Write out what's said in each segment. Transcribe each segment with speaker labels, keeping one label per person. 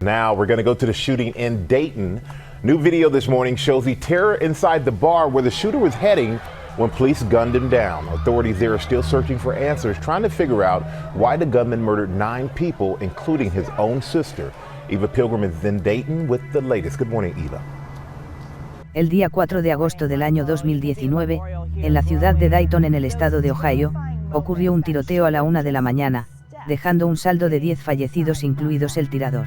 Speaker 1: Now we're going to go to the shooting in Dayton. New video this morning shows the terror inside the bar where the shooter was heading when police gunned him down. Authorities there are still searching for answers, trying to figure out why the gunman murdered 9 people, including his own sister. Eva Pilgrim is in Dayton with the latest. Good morning, Eva.
Speaker 2: El día 4 de agosto del año 2019, en la ciudad de Dayton en el estado de Ohio, ocurrió un tiroteo a la 1 de la mañana, dejando un saldo de 10 fallecidos incluidos el tirador.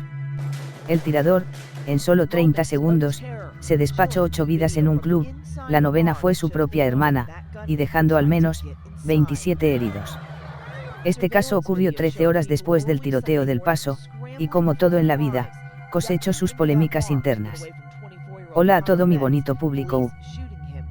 Speaker 2: El tirador, en solo 30 segundos, se despachó 8 vidas en un club, la 9ª fue su propia hermana, y dejando al menos 27 heridos. Este caso ocurrió 13 horas después del tiroteo del Paso, y como todo en la vida, cosechó sus polémicas internas. Hola a todo mi bonito público.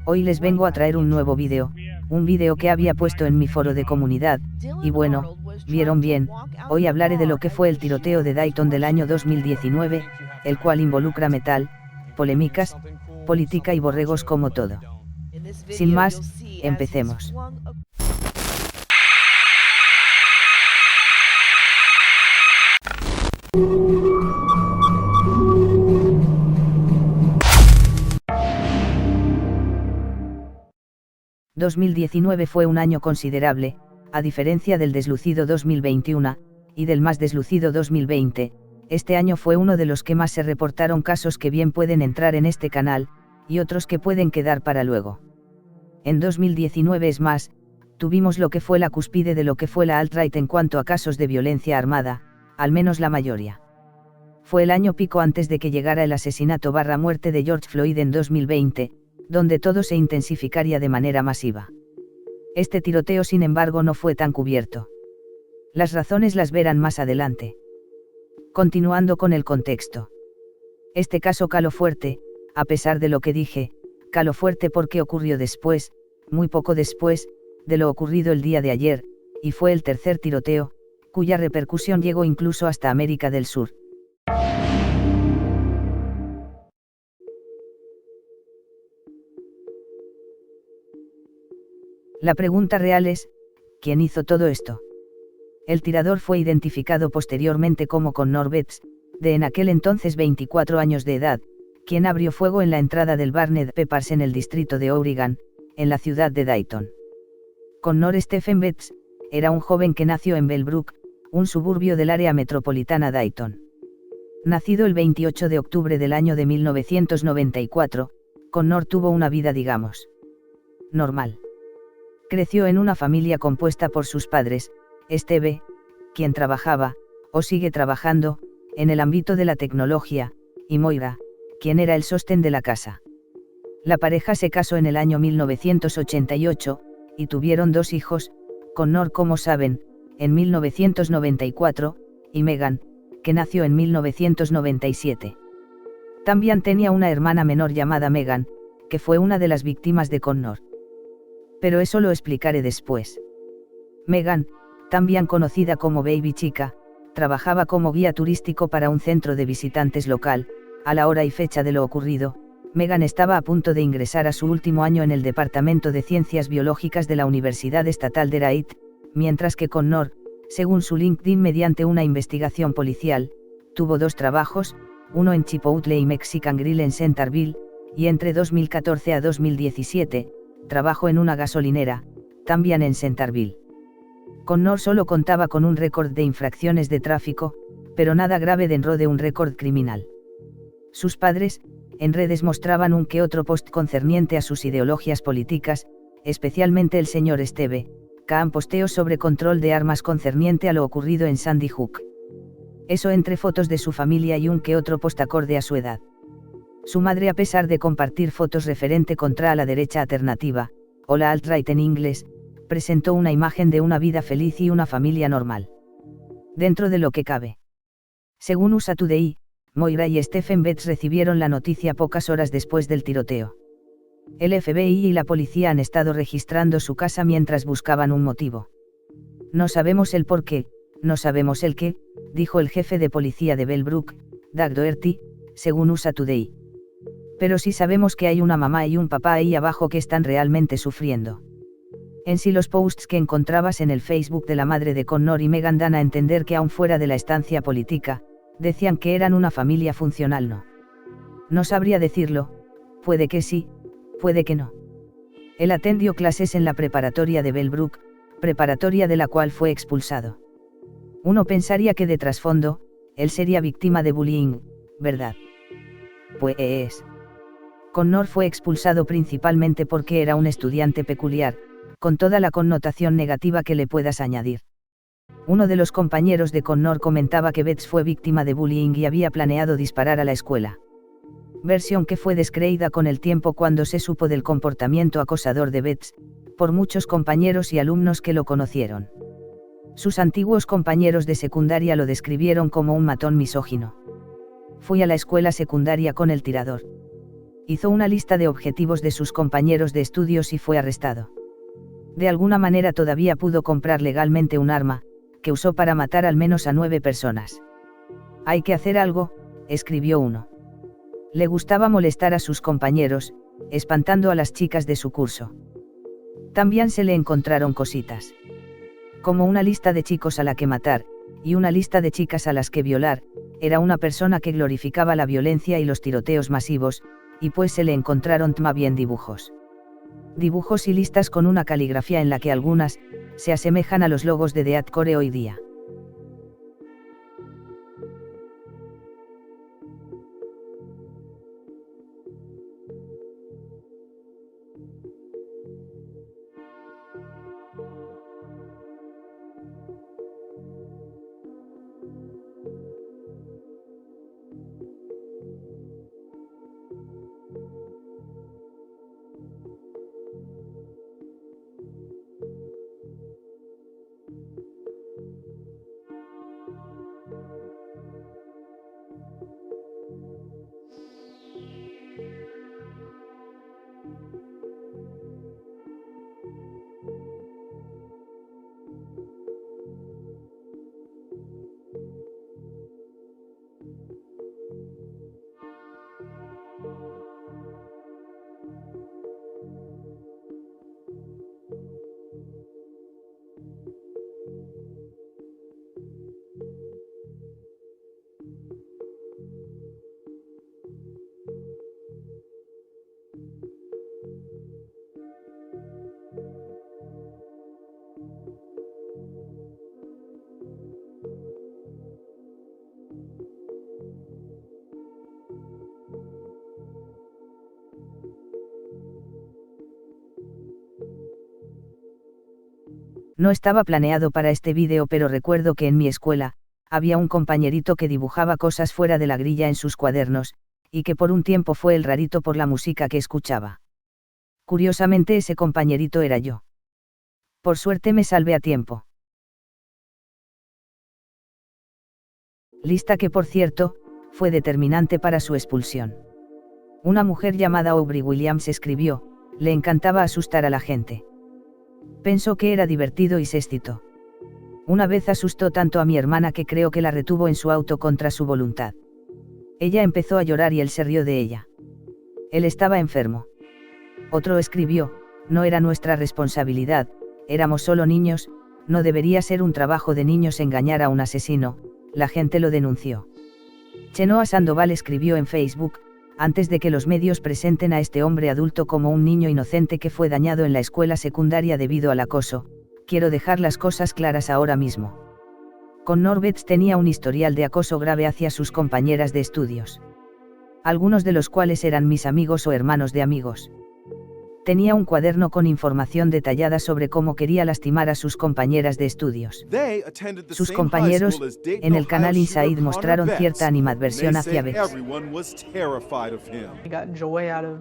Speaker 2: Hoy les vengo a traer un nuevo vídeo, un vídeo que había puesto en mi foro de comunidad, y bueno, vieron bien, hoy hablaré de lo que fue el tiroteo de Dayton del año 2019, el cual involucra metal, polémicas, política y borregos como todo. Sin más, empecemos. ...2019 fue un año considerable, a diferencia del deslucido 2021, y del más deslucido 2020, este año fue uno de los que más se reportaron casos que bien pueden entrar en este canal, y otros que pueden quedar para luego. En 2019 es más, tuvimos lo que fue la cúspide de lo que fue la alt-right en cuanto a casos de violencia armada, al menos la mayoría. Fue el año pico antes de que llegara el asesinato/muerte de George Floyd en 2020, donde todo se intensificaría de manera masiva. Este tiroteo sin embargo no fue tan cubierto. Las razones las verán más adelante. Continuando con el contexto. Este caso caló fuerte, a pesar de lo que dije, caló fuerte porque ocurrió después, muy poco después, de lo ocurrido el día de ayer, y fue el tercer tiroteo, cuya repercusión llegó incluso hasta América del Sur. La pregunta real es, ¿quién hizo todo esto? El tirador fue identificado posteriormente como Connor Betts, de en aquel entonces 24 años de edad, quien abrió fuego en la entrada del bar Ned Peppers en el distrito de Oregon, en la ciudad de Dayton. Connor Stephen Betts, era un joven que nació en Bellbrook, un suburbio del área metropolitana Dayton. Nacido el 28 de octubre del año de 1994, Connor tuvo una vida digamos normal. Creció en una familia compuesta por sus padres, Steve, quien trabajaba, o sigue trabajando, en el ámbito de la tecnología, y Moira, quien era el sostén de la casa. La pareja se casó en el año 1988, y tuvieron 2 hijos, Connor como saben, en 1994, y Megan, que nació en 1997. También tenía una hermana menor llamada Megan, que fue una de las víctimas de Connor. Pero eso lo explicaré después. Megan, también conocida como Baby Chica, trabajaba como guía turístico para un centro de visitantes local. A la hora y fecha de lo ocurrido, Megan estaba a punto de ingresar a su último año en el Departamento de Ciencias Biológicas de la Universidad Estatal de Wright, mientras que Connor, según su LinkedIn mediante una investigación policial, tuvo 2 trabajos, uno en Chipotle y Mexican Grill en Centerville, y entre 2014 a 2017, trabajó en una gasolinera, también en Centerville. Connor solo contaba con un récord de infracciones de tráfico, pero nada grave dentro de un récord criminal. Sus padres, en redes mostraban un que otro post concerniente a sus ideologías políticas, especialmente el señor Steve, que posteos sobre control de armas concerniente a lo ocurrido en Sandy Hook. Eso entre fotos de su familia y un que otro post acorde a su edad. Su madre, a pesar de compartir fotos referente contra a la derecha alternativa, o la alt-right en inglés, presentó una imagen de una vida feliz y una familia normal. Dentro de lo que cabe. Según USA Today, Moira y Stephen Betts recibieron la noticia pocas horas después del tiroteo. El FBI y la policía han estado registrando su casa mientras buscaban un motivo. No sabemos el por qué, no sabemos el qué, dijo el jefe de policía de Bellbrook, Doug Doherty, según USA Today. Pero sí sabemos que hay una mamá y un papá ahí abajo que están realmente sufriendo. En sí los posts que encontrabas en el Facebook de la madre de Connor y Megan dan a entender que aún fuera de la estancia política, Decían que eran una familia funcional, no. No sabría decirlo, puede que sí, puede que no. Él atendió clases en la preparatoria de Bellbrook, preparatoria de la cual fue expulsado. Uno pensaría que de trasfondo, él sería víctima de bullying, ¿verdad? Pues... Connor fue expulsado principalmente porque era un estudiante peculiar, con toda la connotación negativa que le puedas añadir. Uno de los compañeros de Connor comentaba que Betts fue víctima de bullying y había planeado disparar a la escuela. Versión que fue descreída con el tiempo cuando se supo del comportamiento acosador de Betts, por muchos compañeros y alumnos que lo conocieron. Sus antiguos compañeros de secundaria lo describieron como un matón misógino. Fui a la escuela secundaria con el tirador. Hizo una lista de objetivos de sus compañeros de estudios y fue arrestado. De alguna manera todavía pudo comprar legalmente un arma, que usó para matar al menos a 9 personas. Hay que hacer algo, escribió uno. Le gustaba molestar a sus compañeros, espantando a las chicas de su curso. También se le encontraron cositas. Como una lista de chicos a la que matar, y una lista de chicas a las que violar. Era una persona que glorificaba la violencia y los tiroteos masivos, y pues se le encontraron bien dibujos. Dibujos y listas con una caligrafía en la que algunas, se asemejan a los logos de Deathcore hoy día. No estaba planeado para este vídeo, pero recuerdo que en mi escuela, había un compañerito que dibujaba cosas fuera de la grilla en sus cuadernos, y que por un tiempo fue el rarito por la música que escuchaba. Curiosamente ese compañerito era yo. Por suerte me salvé a tiempo. Lista que por cierto, fue determinante para su expulsión. Una mujer llamada Aubrey Williams escribió, le encantaba asustar a la gente. Pensó que era divertido y se excitó. Una vez asustó tanto a mi hermana que creo que la retuvo en su auto contra su voluntad. Ella empezó a llorar y él se rió de ella. Él estaba enfermo. Otro escribió, no era nuestra responsabilidad, éramos solo niños, no debería ser un trabajo de niños engañar a un asesino, la gente lo denunció. Chenoa Sandoval escribió en Facebook, antes de que los medios presenten a este hombre adulto como un niño inocente que fue dañado en la escuela secundaria debido al acoso, quiero dejar las cosas claras ahora mismo. Connor Betts tenía un historial de acoso grave hacia sus compañeras de estudios. Algunos de los cuales eran mis amigos o hermanos de amigos. Tenía un cuaderno con información detallada sobre cómo quería lastimar a sus compañeras de estudios. Sus compañeros, en el canal Inside mostraron cierta animadversión hacia Betts.
Speaker 3: He got joy out of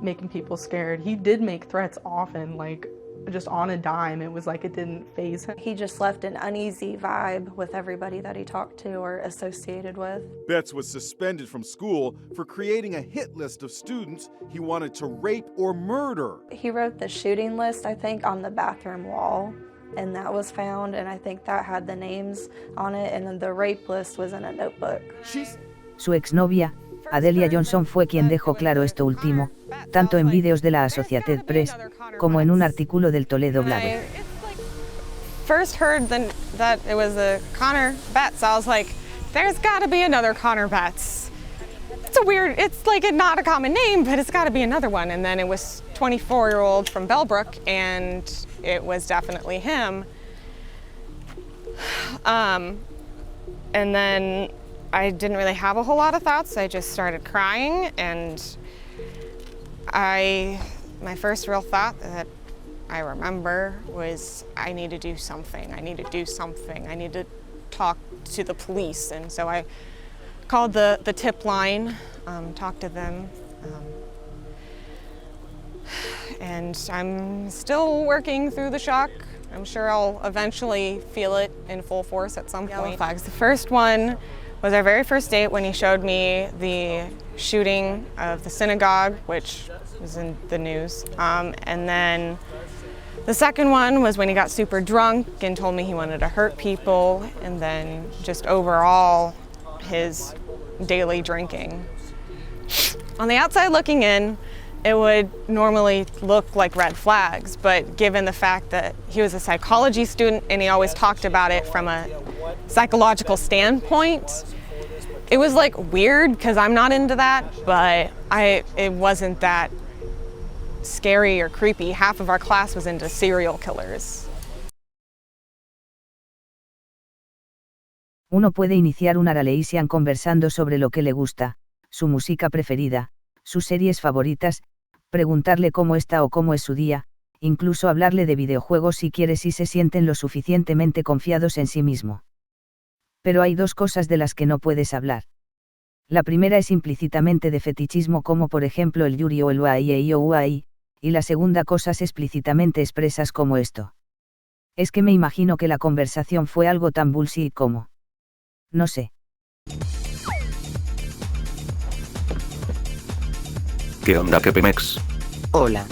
Speaker 3: making people scared. He did make threats often, like just on a dime. It was like it didn't faze him.
Speaker 4: He just left an uneasy vibe with everybody that he talked to or associated with.
Speaker 5: Betts was suspended from school for creating a hit list of students he wanted to rape or murder.
Speaker 4: He wrote the shooting list, I think, on the bathroom wall, and that was found, and I think that had the names on it, and then the rape list was in a notebook.
Speaker 2: Su exnovia, Adelia Johnson, fue quien dejó claro esto último, tanto en vídeos de la Associated Press, como en un artículo del Toledo Blade.
Speaker 6: First heard that it was a Connor Betts, I was like, there's gotta be another Connor Betts. It's like not a common name, but it's gotta be another one. And then it was 24-year-old from Bellbrook, and it was definitely him. And then I didn't really have a whole lot of thoughts. I just started crying, and my first real thought that I remember was, I need to do something. I need to do something. I need to talk to the police. And so I called the tip line, talked to them, and I'm still working through the shock. I'm sure I'll eventually feel it in full force at some point. Flags. The first one was our very first date when he showed me the shooting of the synagogue, which was in the news. And then the second one was when he got super drunk and told me he wanted to hurt people, and then just overall his daily drinking. On the outside looking in, it would normally look like red flags, but given the fact that he was a psychology student and he always talked about it from a psychological standpoint, it was like weird because I'm not into that, but it wasn't that scary or creepy. Half of our class was into serial killers.
Speaker 2: Uno puede iniciar una Raleisian conversando sobre lo que le gusta, su música preferida, sus series favoritas, preguntarle cómo está o cómo es su día, incluso hablarle de videojuegos si quiere, si se sienten lo suficientemente confiados en sí mismo. Pero hay dos cosas de las que no puedes hablar. La primera es implícitamente de fetichismo, como por ejemplo el yuri o el uai o uai, y la segunda cosas explícitamente expresas como esto. Es que me imagino que la conversación fue algo tan bullshit como... no sé.
Speaker 7: ¿Qué onda, Kepemex?
Speaker 8: Hola.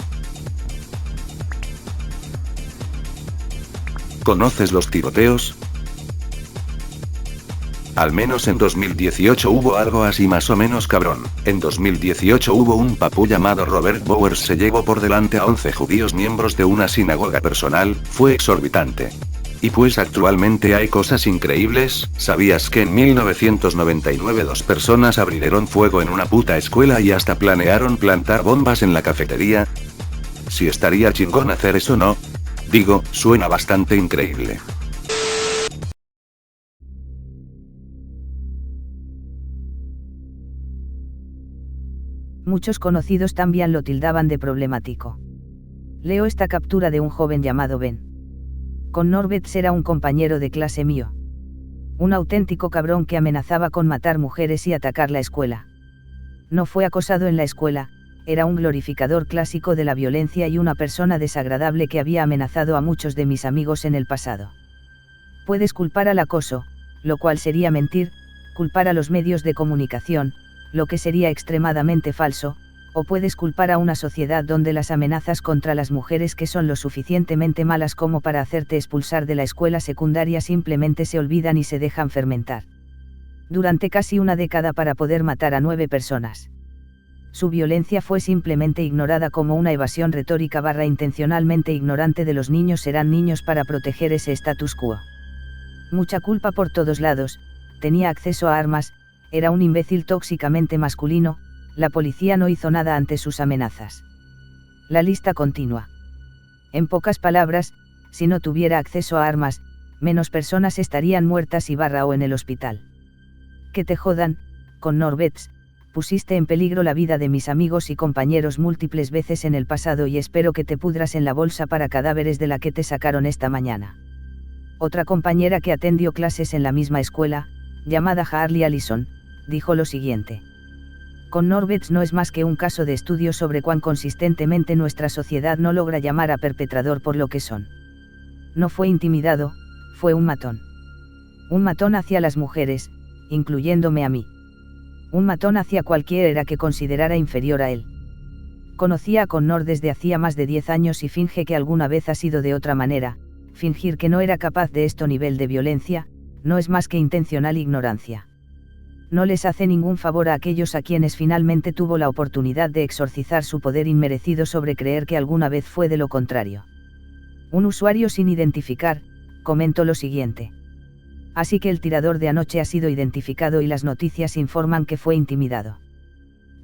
Speaker 7: ¿Conoces los tiroteos? Al menos en 2018 hubo algo así más o menos cabrón. En 2018 hubo un papú llamado Robert Bowers, se llevó por delante a 11 judíos miembros de una sinagoga personal, fue exorbitante. Y pues actualmente hay cosas increíbles. ¿Sabías que en 1999 2 personas abrieron fuego en una puta escuela y hasta planearon plantar bombas en la cafetería? Si estaría chingón hacer eso, ¿no? Digo, suena bastante increíble.
Speaker 2: Muchos conocidos también lo tildaban de problemático. Leo esta captura de un joven llamado Ben. Connor Betts era un compañero de clase mío. Un auténtico cabrón que amenazaba con matar mujeres y atacar la escuela. No fue acosado en la escuela, era un glorificador clásico de la violencia y una persona desagradable que había amenazado a muchos de mis amigos en el pasado. Puedes culpar al acoso, lo cual sería mentir, culpar a los medios de comunicación, lo que sería extremadamente falso, o puedes culpar a una sociedad donde las amenazas contra las mujeres que son lo suficientemente malas como para hacerte expulsar de la escuela secundaria simplemente se olvidan y se dejan fermentar. Durante casi una década para poder matar a 9 personas. Su violencia fue simplemente ignorada como una evasión retórica / intencionalmente ignorante de los niños serán niños para proteger ese status quo. Mucha culpa por todos lados, tenía acceso a armas, era un imbécil tóxicamente masculino. La policía no hizo nada ante sus amenazas. La lista continúa. En pocas palabras, si no tuviera acceso a armas, menos personas estarían muertas o en el hospital. Que te jodan, Connor Betts, pusiste en peligro la vida de mis amigos y compañeros múltiples veces en el pasado y espero que te pudras en la bolsa para cadáveres de la que te sacaron esta mañana. Otra compañera que atendió clases en la misma escuela, llamada Harley Allison, dijo lo siguiente. Connor Betts no es más que un caso de estudio sobre cuán consistentemente nuestra sociedad no logra llamar a perpetrador por lo que son. No fue intimidado, fue un matón. Un matón hacia las mujeres, incluyéndome a mí. Un matón hacia cualquiera que considerara inferior a él. Conocía a Connor desde hacía más de 10 años y finge que alguna vez ha sido de otra manera. Fingir que no era capaz de este nivel de violencia, no es más que intencional ignorancia. No les hace ningún favor a aquellos a quienes finalmente tuvo la oportunidad de exorcizar su poder inmerecido sobre creer que alguna vez fue de lo contrario. Un usuario sin identificar, comentó lo siguiente. Así que el tirador de anoche ha sido identificado y las noticias informan que fue intimidado.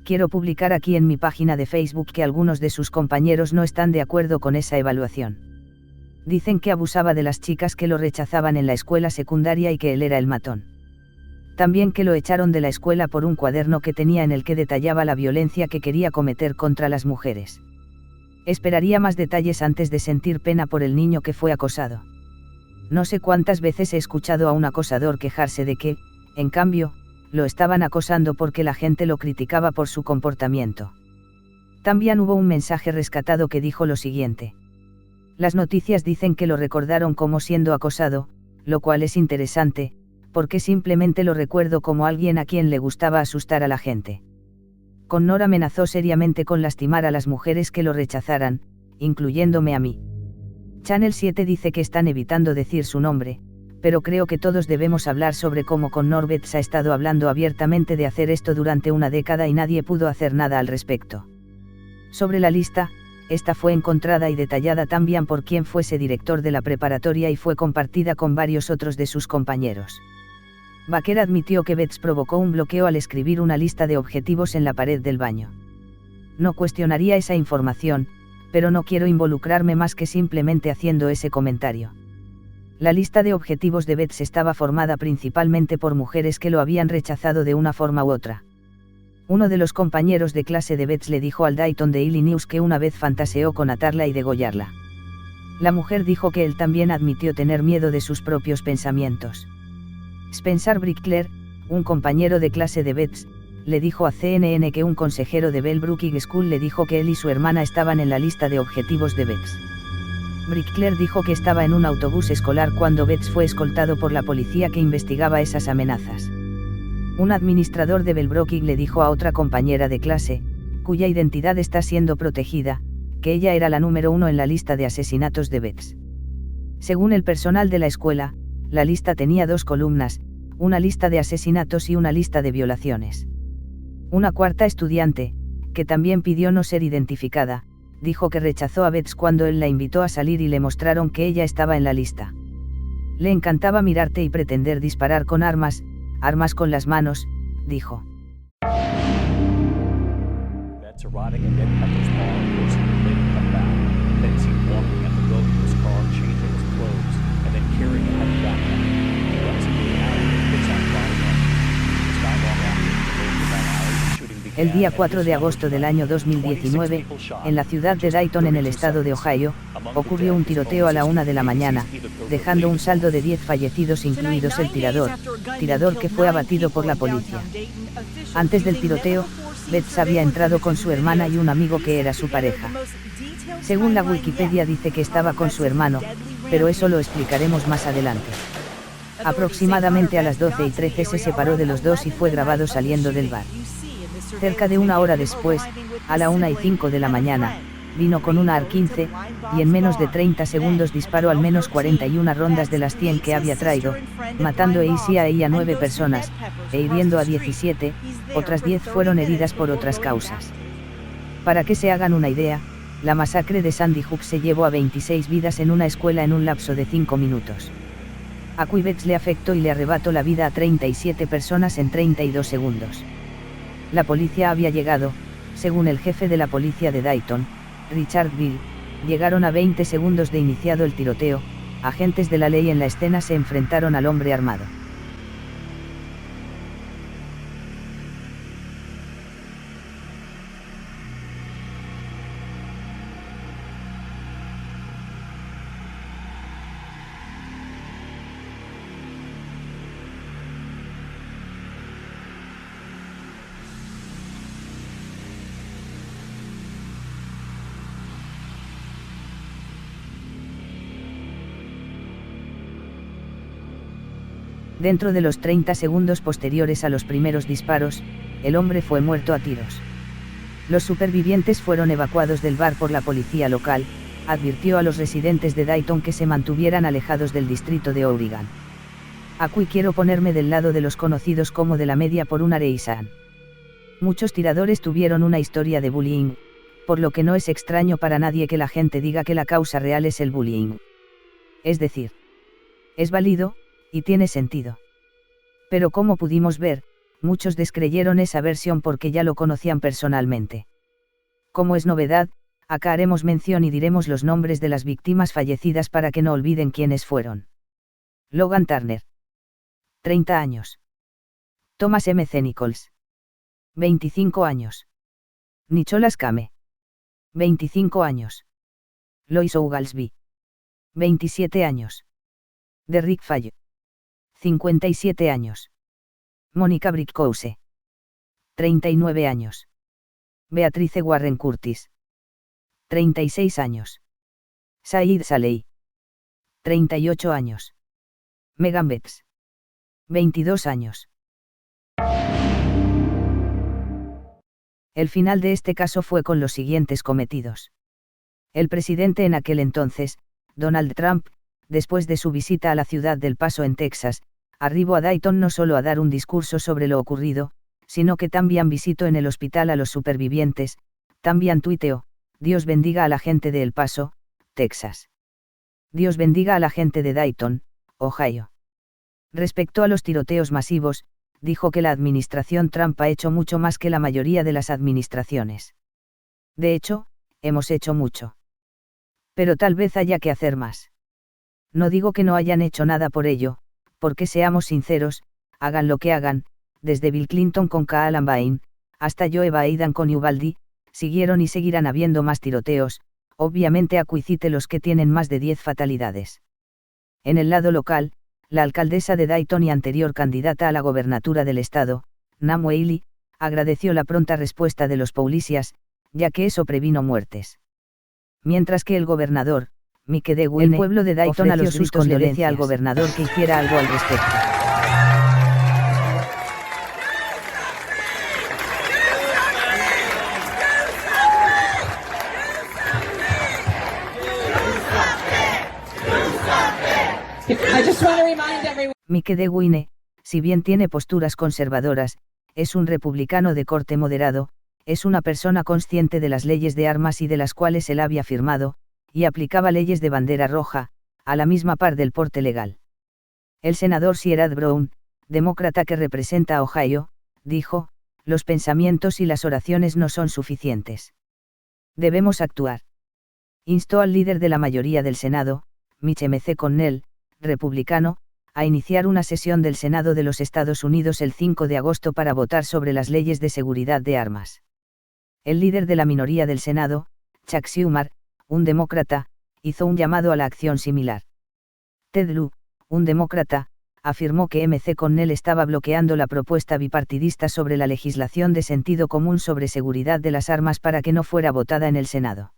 Speaker 2: Quiero publicar aquí en mi página de Facebook que algunos de sus compañeros no están de acuerdo con esa evaluación. Dicen que abusaba de las chicas que lo rechazaban en la escuela secundaria y que él era el matón. También que lo echaron de la escuela por un cuaderno que tenía en el que detallaba la violencia que quería cometer contra las mujeres. Esperaría más detalles antes de sentir pena por el niño que fue acosado. No sé cuántas veces he escuchado a un acosador quejarse de que, en cambio, lo estaban acosando porque la gente lo criticaba por su comportamiento. También hubo un mensaje rescatado que dijo lo siguiente. Las noticias dicen que lo recordaron como siendo acosado, lo cual es interesante, porque simplemente lo recuerdo como alguien a quien le gustaba asustar a la gente. Connor amenazó seriamente con lastimar a las mujeres que lo rechazaran, incluyéndome a mí. Channel 7 dice que están evitando decir su nombre, pero creo que todos debemos hablar sobre cómo Connor Betts ha estado hablando abiertamente de hacer esto durante una década y nadie pudo hacer nada al respecto. Sobre la lista, esta fue encontrada y detallada también por quien fuese director de la preparatoria y fue compartida con varios otros de sus compañeros. Baker admitió que Betts provocó un bloqueo al escribir una lista de objetivos en la pared del baño. No cuestionaría esa información, pero no quiero involucrarme más que simplemente haciendo ese comentario. La lista de objetivos de Betts estaba formada principalmente por mujeres que lo habían rechazado de una forma u otra. Uno de los compañeros de clase de Betts le dijo al Dayton Daily News que una vez fantaseó con atarla y degollarla. La mujer dijo que él también admitió tener miedo de sus propios pensamientos. Spencer Brickler, un compañero de clase de Betts, le dijo a CNN que un consejero de Bellbrook High School le dijo que él y su hermana estaban en la lista de objetivos de Betts. Brickler dijo que estaba en un autobús escolar cuando Betts fue escoltado por la policía que investigaba esas amenazas. Un administrador de Bellbrook High le dijo a otra compañera de clase, cuya identidad está siendo protegida, que ella era la número 1 en la lista de asesinatos de Betts. Según el personal de la escuela, la lista tenía 2 columnas, una lista de asesinatos y una lista de violaciones. Una cuarta estudiante, que también pidió no ser identificada, dijo que rechazó a Betts cuando él la invitó a salir y le mostraron que ella estaba en la lista. Le encantaba mirarte y pretender disparar con armas con las manos, dijo. El día 4 de agosto del año 2019, en la ciudad de Dayton en el estado de Ohio, ocurrió un tiroteo a la 1 de la mañana, dejando un saldo de 10 fallecidos incluidos el tirador que fue abatido por la policía. Antes del tiroteo, Betts había entrado con su hermana y un amigo que era su pareja. Según la Wikipedia dice que estaba con su hermano, pero eso lo explicaremos más adelante. Aproximadamente a las 12:13 se separó de los dos y fue grabado saliendo del bar. Cerca de una hora después, a la 1:05 de la mañana, vino con una AR-15, y en menos de 30 segundos disparó al menos 41 rondas de las 100 que había traído, matando a 9 personas, e hiriendo a 17, otras 10 fueron heridas por otras causas. Para que se hagan una idea, la masacre de Sandy Hook se llevó a 26 vidas en una escuela en un lapso de 5 minutos. A Betts le afectó y le arrebató la vida a 37 personas en 32 segundos. La policía había llegado, según el jefe de la policía de Dayton, Richard Bill, llegaron a 20 segundos de iniciado el tiroteo. Agentes de la ley en la escena se enfrentaron al hombre armado. Dentro de los 30 segundos posteriores a los primeros disparos, el hombre fue muerto a tiros. Los supervivientes fueron evacuados del bar por la policía local, advirtió a los residentes de Dayton que se mantuvieran alejados del distrito de Oregon. Aquí quiero ponerme del lado de los conocidos como de la media por una reason. Muchos tiradores tuvieron una historia de bullying, por lo que no es extraño para nadie que la gente diga que la causa real es el bullying. Es decir, es válido, Y tiene sentido. Pero como pudimos ver, muchos descreyeron esa versión porque ya lo conocían personalmente. Como es novedad, acá haremos mención y diremos los nombres de las víctimas fallecidas para que no olviden quiénes fueron. Logan Turner. 30 años. Thomas M. C. Nichols. 25 años. Nicholas Kame. 25 años. Lois Oglesby. 27 años. Derrick Faye. 57 años. Mónica Brickhouse. 39 años. Beatrice Warren Curtis. 36 años. Said Saleh. 38 años. Megan Betts. 22 años. El final de este caso fue con los siguientes cometidos. El presidente en aquel entonces, Donald Trump, después de su visita a la ciudad del Paso en Texas, arribó a Dayton no solo a dar un discurso sobre lo ocurrido, sino que también visitó en el hospital a los supervivientes, también tuiteó: Dios bendiga a la gente de El Paso, Texas. Dios bendiga a la gente de Dayton, Ohio. Respecto a los tiroteos masivos, dijo que la administración Trump ha hecho mucho más que la mayoría de las administraciones. De hecho, hemos hecho mucho. Pero tal vez haya que hacer más. No digo que no hayan hecho nada por ello, porque seamos sinceros, hagan lo que hagan, desde Bill Clinton con Columbine, hasta Joe Biden con Uvalde, siguieron y seguirán habiendo más tiroteos, obviamente acuicite los que tienen más de 10 fatalidades. En el lado local, la alcaldesa de Dayton y anterior candidata a la gobernatura del estado, Nam Whaley, agradeció la pronta respuesta de los policías, ya que eso previno muertes. Mientras que el gobernador, Mike DeWine, el pueblo de Dayton a los gritos le decía al gobernador que hiciera algo al respecto. Mike DeWine, si bien tiene posturas conservadoras, es un republicano de corte moderado, es una persona consciente de las leyes de armas y de las cuales él había firmado, y aplicaba leyes de bandera roja, a la misma par del porte legal. El senador Sherrod Brown, demócrata que representa a Ohio, dijo: los pensamientos y las oraciones no son suficientes. Debemos actuar. Instó al líder de la mayoría del Senado, Mitch McConnell, republicano, a iniciar una sesión del Senado de los Estados Unidos el 5 de agosto para votar sobre las leyes de seguridad de armas. El líder de la minoría del Senado, Chuck Schumer, un demócrata, hizo un llamado a la acción similar. Ted Lieu, un demócrata, afirmó que McConnell estaba bloqueando la propuesta bipartidista sobre la legislación de sentido común sobre seguridad de las armas para que no fuera votada en el Senado.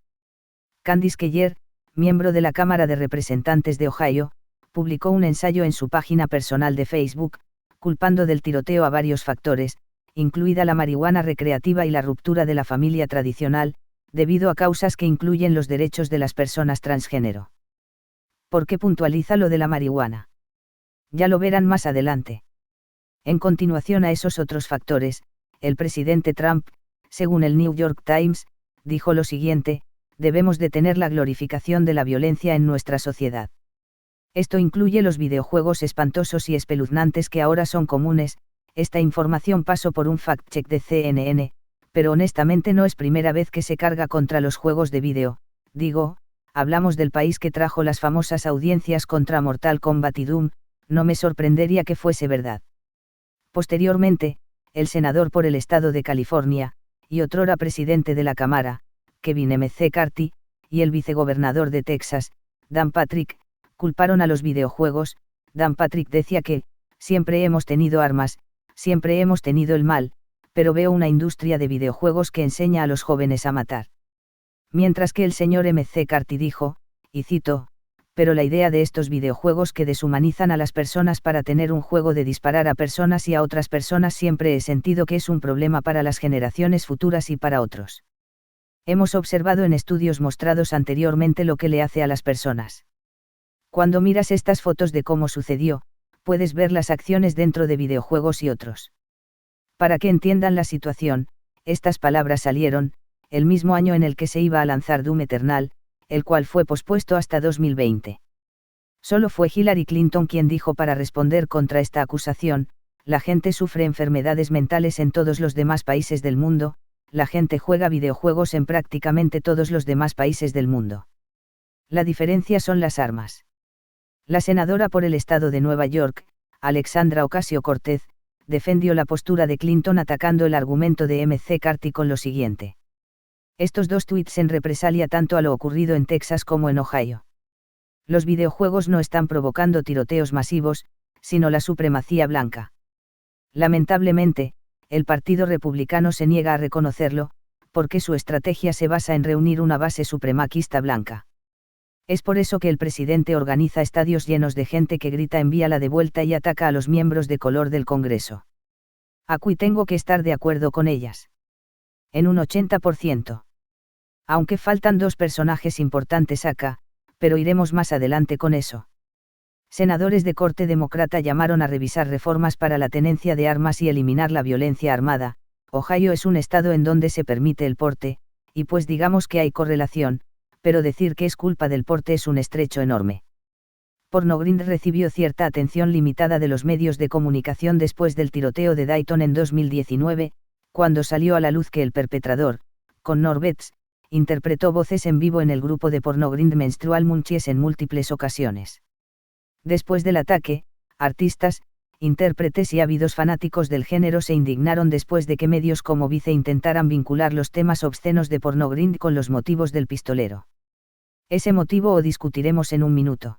Speaker 2: Candice Keller, miembro de la Cámara de Representantes de Ohio, publicó un ensayo en su página personal de Facebook, culpando del tiroteo a varios factores, incluida la marihuana recreativa y la ruptura de la familia tradicional, debido a causas que incluyen los derechos de las personas transgénero. ¿Por qué puntualiza lo de la marihuana? Ya lo verán más adelante. En continuación a esos otros factores, el presidente Trump, según el New York Times, dijo lo siguiente: debemos detener la glorificación de la violencia en nuestra sociedad. Esto incluye los videojuegos espantosos y espeluznantes que ahora son comunes. Esta información pasó por un fact-check de CNN, pero honestamente no es primera vez que se carga contra los juegos de vídeo. Digo, hablamos del país que trajo las famosas audiencias contra Mortal Kombat y Doom, no me sorprendería que fuese verdad. Posteriormente, el senador por el estado de California, y otrora presidente de la Cámara, Kevin McCarthy, y el vicegobernador de Texas, Dan Patrick, culparon a los videojuegos. Dan Patrick decía que, siempre hemos tenido armas, siempre hemos tenido el mal, pero veo una industria de videojuegos que enseña a los jóvenes a matar. Mientras que el señor McCarthy dijo, y cito: pero la idea de estos videojuegos que deshumanizan a las personas para tener un juego de disparar a personas y a otras personas siempre he sentido que es un problema para las generaciones futuras y para otros. Hemos observado en estudios mostrados anteriormente lo que le hace a las personas. Cuando miras estas fotos de cómo sucedió, puedes ver las acciones dentro de videojuegos y otros. Para que entiendan la situación, estas palabras salieron, el mismo año en el que se iba a lanzar Doom Eternal, el cual fue pospuesto hasta 2020. Solo fue Hillary Clinton quien dijo para responder contra esta acusación: la gente sufre enfermedades mentales en todos los demás países del mundo, la gente juega videojuegos en prácticamente todos los demás países del mundo. La diferencia son las armas. La senadora por el estado de Nueva York, Alexandra Ocasio-Cortez, defendió la postura de Clinton atacando el argumento de McCarthy con lo siguiente. Estos dos tweets en represalia tanto a lo ocurrido en Texas como en Ohio. Los videojuegos no están provocando tiroteos masivos, sino la supremacía blanca. Lamentablemente, el Partido Republicano se niega a reconocerlo, porque su estrategia se basa en reunir una base supremacista blanca. Es por eso que el presidente organiza estadios llenos de gente que grita envíala de vuelta y ataca a los miembros de color del Congreso. Aquí tengo que estar de acuerdo con ellas. En un 80%. Aunque faltan dos personajes importantes acá, pero iremos más adelante con eso. Senadores de corte demócrata llamaron a revisar reformas para la tenencia de armas y eliminar la violencia armada. Ohio es un estado en donde se permite el porte, y pues digamos que hay correlación, pero decir que es culpa del porte es un estrecho enorme. Pornogrind recibió cierta atención limitada de los medios de comunicación después del tiroteo de Dayton en 2019, cuando salió a la luz que el perpetrador, Connor Betts, interpretó voces en vivo en el grupo de Pornogrind Menstrual Munchies en múltiples ocasiones. Después del ataque, artistas, intérpretes y ávidos fanáticos del género se indignaron después de que medios como Vice intentaran vincular los temas obscenos de Pornogrind con los motivos del pistolero. Ese motivo o discutiremos en un minuto.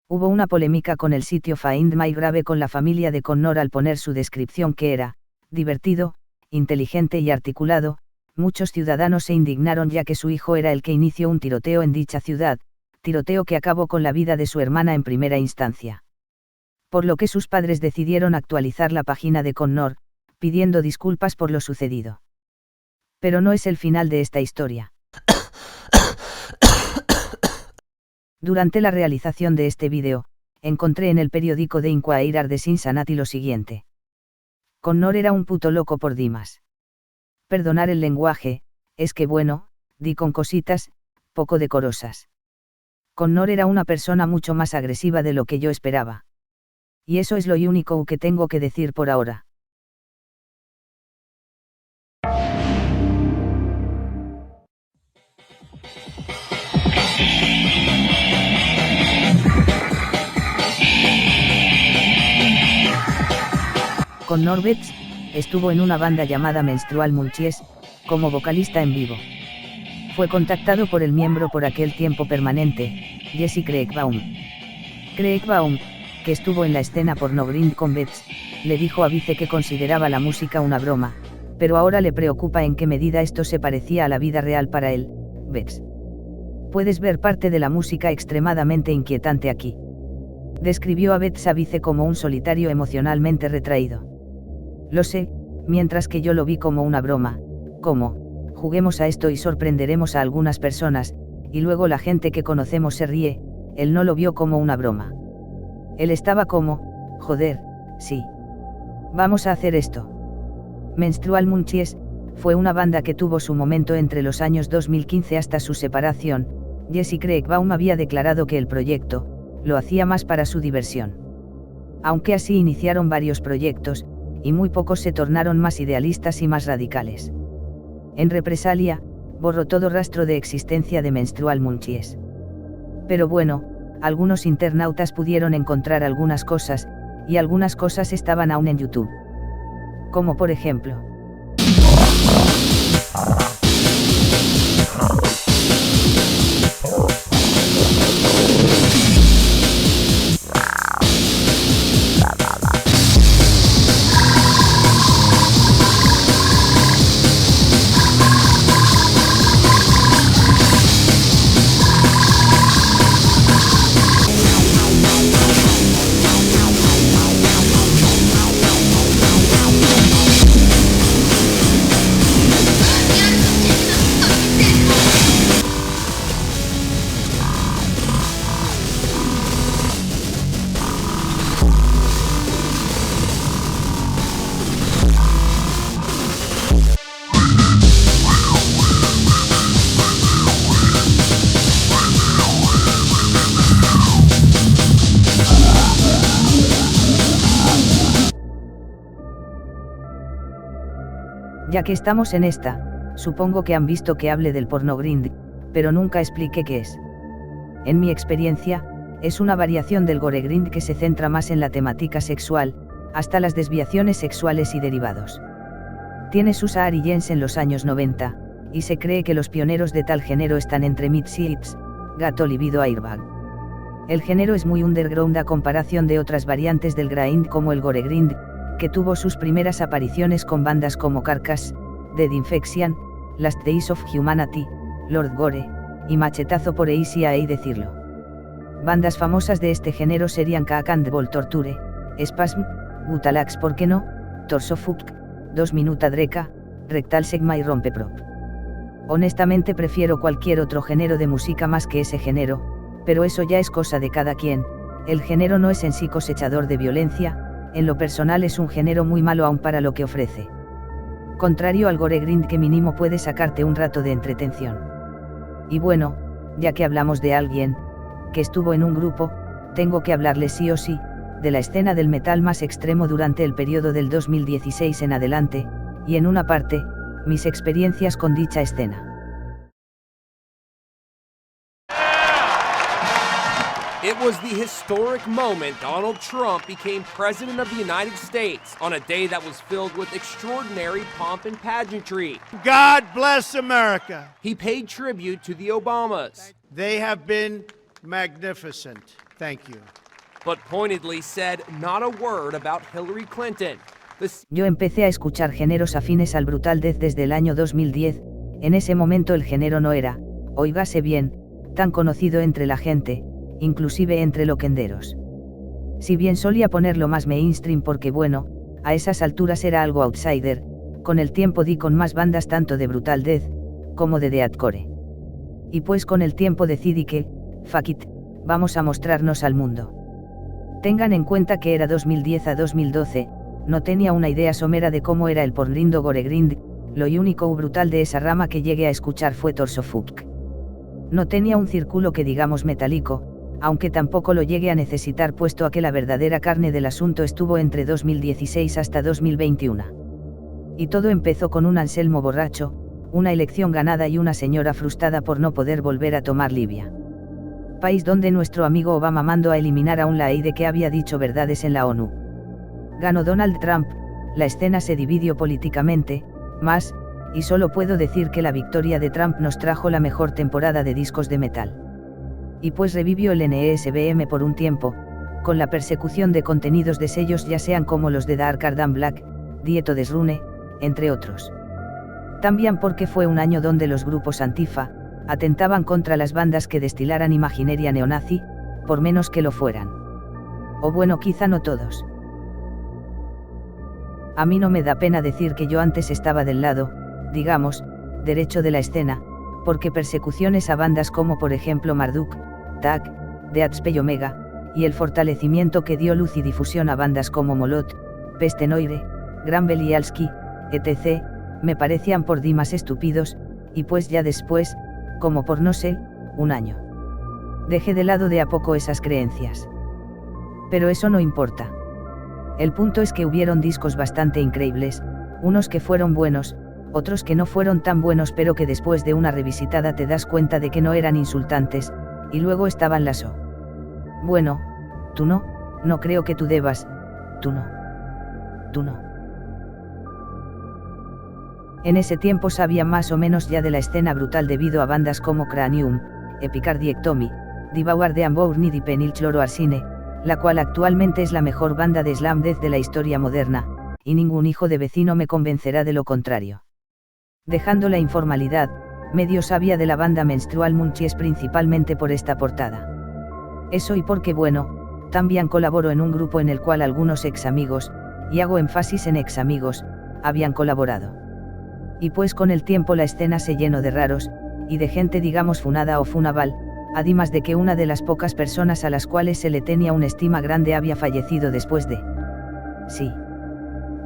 Speaker 2: Hubo una polémica con el sitio Find My Grave con la familia de Connor al poner su descripción que era divertido, inteligente y articulado. Muchos ciudadanos se indignaron ya que su hijo era el que inició un tiroteo en dicha ciudad, tiroteo que acabó con la vida de su hermana en primera instancia. Por lo que sus padres decidieron actualizar la página de Connor, pidiendo disculpas por lo sucedido. Pero no es el final de esta historia. Durante la realización de este vídeo, encontré en el periódico The Inquirer de Cincinnati lo siguiente. Connor era un puto loco por Dimas. Perdonar el lenguaje, es que bueno, di con cositas, poco decorosas. Connor era una persona mucho más agresiva de lo que yo esperaba. Y eso es lo único que tengo que decir por ahora. Connor Betts estuvo en una banda llamada Menstrual Munchies, como vocalista en vivo. Fue contactado por el miembro por aquel tiempo permanente, Jesse Craigbaum. Craigbaum, que estuvo en la escena Pornogrind con Betts, le dijo a Vice que consideraba la música una broma, pero ahora le preocupa en qué medida esto se parecía a la vida real para él, Betts. Puedes ver parte de la música extremadamente inquietante aquí. Describió a Betts a Vice como un solitario emocionalmente retraído. Lo sé, mientras que yo lo vi como una broma, como, juguemos a esto y sorprenderemos a algunas personas, y luego la gente que conocemos se ríe. Él no lo vio como una broma. Él estaba como, joder, sí. Vamos a hacer esto. Menstrual Munchies fue una banda que tuvo su momento entre los años 2015 hasta su separación. Jesse Craigbaum había declarado que el proyecto lo hacía más para su diversión. Aunque así iniciaron varios proyectos, y muy pocos se tornaron más idealistas y más radicales. En represalia, borró todo rastro de existencia de Menstrual Munchies. Pero bueno, algunos internautas pudieron encontrar algunas cosas, y algunas cosas estaban aún en YouTube. Como por ejemplo. Ya que estamos en esta, supongo que han visto que hable del porno grind, pero nunca expliqué qué es. En mi experiencia, es una variación del gore grind que se centra más en la temática sexual, hasta las desviaciones sexuales y derivados. Tiene sus origins en los años 90, y se cree que los pioneros de tal género están entre Midship's, Gato Libido Airbag. El género es muy underground a comparación de otras variantes del grind como el gore grind, que tuvo sus primeras apariciones con bandas como Carcass, Dead Infection, Last Days of Humanity, Lord Gore, y Machetazo por Easy a decirlo. Bandas famosas de este género serían Cack and Ball Torture, Spasm, Butalax ¿por qué no?, Torso Fuck, 2 Minuta Dreca, Rectal Segma y Rompeprop. Honestamente prefiero cualquier otro género de música más que ese género, pero eso ya es cosa de cada quien. El género no es en sí cosechador de violencia, en lo personal es un género muy malo aún para lo que ofrece. Contrario al gore grind que mínimo puede sacarte un rato de entretención. Y bueno, ya que hablamos de alguien que estuvo en un grupo, tengo que hablarles sí o sí, de la escena del metal más extremo durante el periodo del 2016 en adelante, y en una parte, mis experiencias con dicha escena.
Speaker 8: It was the historic moment Donald Trump became President of the United States on a day that was filled with extraordinary pomp and pageantry.
Speaker 9: God bless America.
Speaker 8: He paid tribute to the Obamas.
Speaker 9: They have been magnificent. Thank you.
Speaker 8: But pointedly said not a word about Hillary Clinton.
Speaker 2: Yo empecé a escuchar géneros afines al Brutal Death desde el año 2010, en ese momento el género no era, óigase bien, tan conocido entre la gente, inclusive entre loquenderos. Si bien solía ponerlo más mainstream porque bueno, a esas alturas era algo outsider, con el tiempo di con más bandas tanto de Brutal Death, como de deathcore. Y pues con el tiempo decidí que, fuck it, vamos a mostrarnos al mundo. Tengan en cuenta que era 2010 a 2012, no tenía una idea somera de cómo era el pornrindo gore grind, lo único brutal de esa rama que llegué a escuchar fue Torso Fuck. No tenía un círculo que digamos metálico, aunque tampoco lo llegué a necesitar puesto a que la verdadera carne del asunto estuvo entre 2016 hasta 2021. Y todo empezó con un Anselmo borracho, una elección ganada y una señora frustrada por no poder volver a tomar Libia. País donde nuestro amigo Obama mandó a eliminar a un ley de que había dicho verdades en la ONU. Ganó Donald Trump, la escena se dividió políticamente, más, y solo puedo decir que la victoria de Trump nos trajo la mejor temporada de discos de metal. Y pues revivió el NESBM por un tiempo, con la persecución de contenidos de sellos ya sean como los de Dark Ardan Black, Dieto Desrune, entre otros. También porque fue un año donde los grupos Antifa, atentaban contra las bandas que destilaran imaginería neonazi, por menos que lo fueran. O bueno, quizá no todos. A mí no me da pena decir que yo antes estaba del lado, digamos, derecho de la escena, porque persecuciones a bandas como por ejemplo Marduk, Tag, Deathspell Omega, y el fortalecimiento que dio luz y difusión a bandas como Molot, Peste Noire, Gran Belialski, etc., me parecían por dimas estúpidos, y pues ya después, como por no sé, un año. Dejé de lado de a poco esas creencias. Pero eso no importa. El punto es que hubieron discos bastante increíbles, unos que fueron buenos, otros que no fueron tan buenos pero que después de una revisitada te das cuenta de que no eran insultantes, y luego estaban las O. Bueno, tú no creo que tú debas, tú no. En ese tiempo sabía más o menos ya de la escena brutal debido a bandas como Cranium, Epicardiectomy, Devour the Unborn y Penilchloro Arsine, la cual actualmente es la mejor banda de slam death de la historia moderna, y ningún hijo de vecino me convencerá de lo contrario. Dejando la informalidad, medio sabía de la banda Menstrual Munchies principalmente por esta portada. Eso y porque bueno, también colaboro en un grupo en el cual algunos ex amigos, y hago énfasis en ex amigos, habían colaborado. Y pues con el tiempo la escena se llenó de raros, y de gente digamos funada o funaval, además de que una de las pocas personas a las cuales se le tenía una estima grande había fallecido después de... Sí.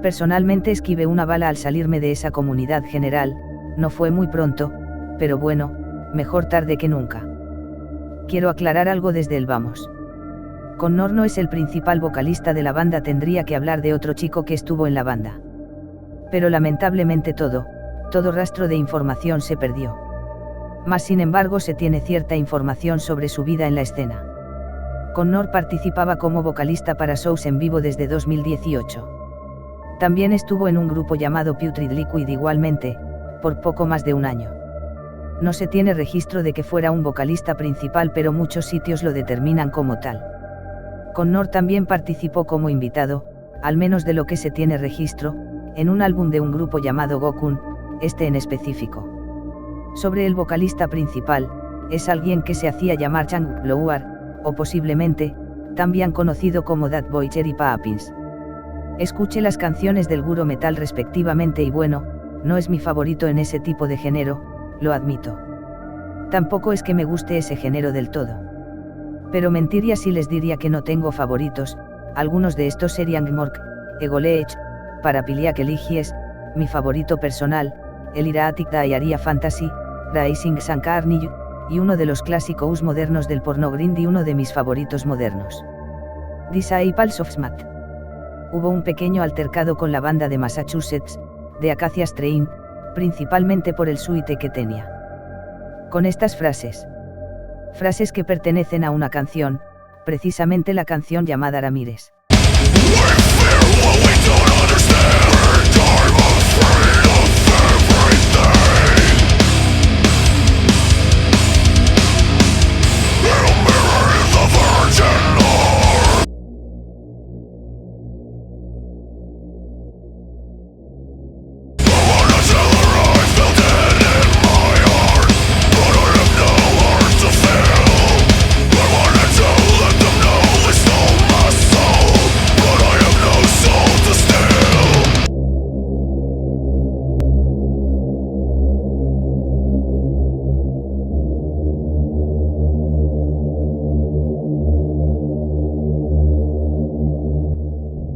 Speaker 2: Personalmente esquivé una bala al salirme de esa comunidad general, no fue muy pronto, pero bueno, mejor tarde que nunca. Quiero aclarar algo desde el vamos. Connor no es el principal vocalista de la banda, tendría que hablar de otro chico que estuvo en la banda. Pero lamentablemente todo rastro de información se perdió. Mas sin embargo se tiene cierta información sobre su vida en la escena. Connor participaba como vocalista para shows en vivo desde 2018. También estuvo en un grupo llamado Putrid Liquid igualmente, por poco más de un año. No se tiene registro de que fuera un vocalista principal, pero muchos sitios lo determinan como tal. Connor también participó como invitado, al menos de lo que se tiene registro, en un álbum de un grupo llamado Gokun, este en específico. Sobre el vocalista principal, es alguien que se hacía llamar Chang Blower, o posiblemente, también conocido como That Boy Cherry Poppins. Escuché las canciones del Guru Metal respectivamente y bueno, no es mi favorito en ese tipo de género, lo admito. Tampoco es que me guste ese género del todo. Pero mentiría si les diría que no tengo favoritos, algunos de estos serían Gmork, Egolech, Parapiliac Eligies, mi favorito personal, el Iratic Diaria Fantasy, Rising Sun Carnage, y uno de los clásicos modernos del porno grind y uno de mis favoritos modernos. Disciples of Smat. Hubo un pequeño altercado con la banda de Massachusetts, de Acacia Strain, principalmente por el suite que tenía. Con estas frases que pertenecen a una canción, precisamente la canción llamada Ramírez.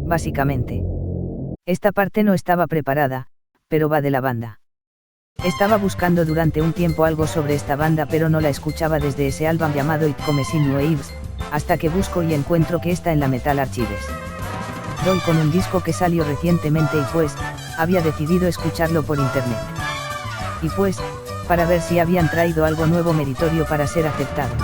Speaker 2: Básicamente. Esta parte no estaba preparada, pero va de la banda. Estaba buscando durante un tiempo algo sobre esta banda, pero no la escuchaba desde ese álbum llamado It Comes in Waves, hasta que busco y encuentro que está en la Metal Archives. Doy con un disco que salió recientemente y pues, había decidido escucharlo por internet. Y pues, para ver si habían traído algo nuevo meritorio para ser aceptado.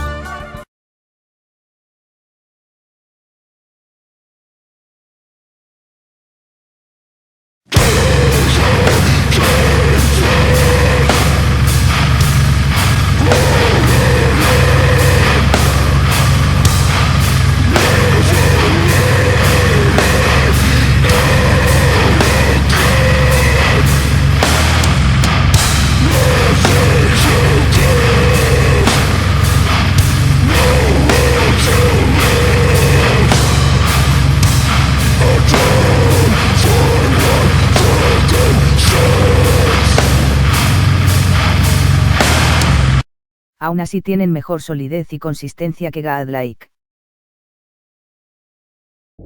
Speaker 2: Aún así tienen mejor solidez y consistencia que Godlike.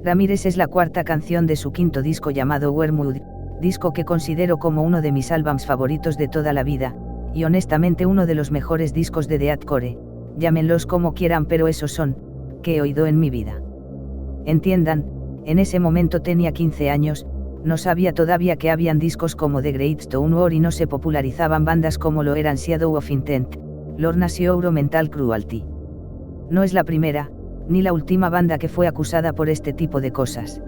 Speaker 2: Ramírez es la cuarta canción de su quinto disco llamado Wormwood, disco que considero como uno de mis álbums favoritos de toda la vida, y honestamente uno de los mejores discos de deathcore, llámenlos como quieran, pero esos son, que he oído en mi vida. Entiendan, en ese momento tenía 15 años, no sabía todavía que habían discos como The Great Stone War y no se popularizaban bandas como lo eran Shadow of Intent, Lornas y Euro Mental Cruelty. No es la primera, ni la última banda que fue acusada por este tipo de cosas.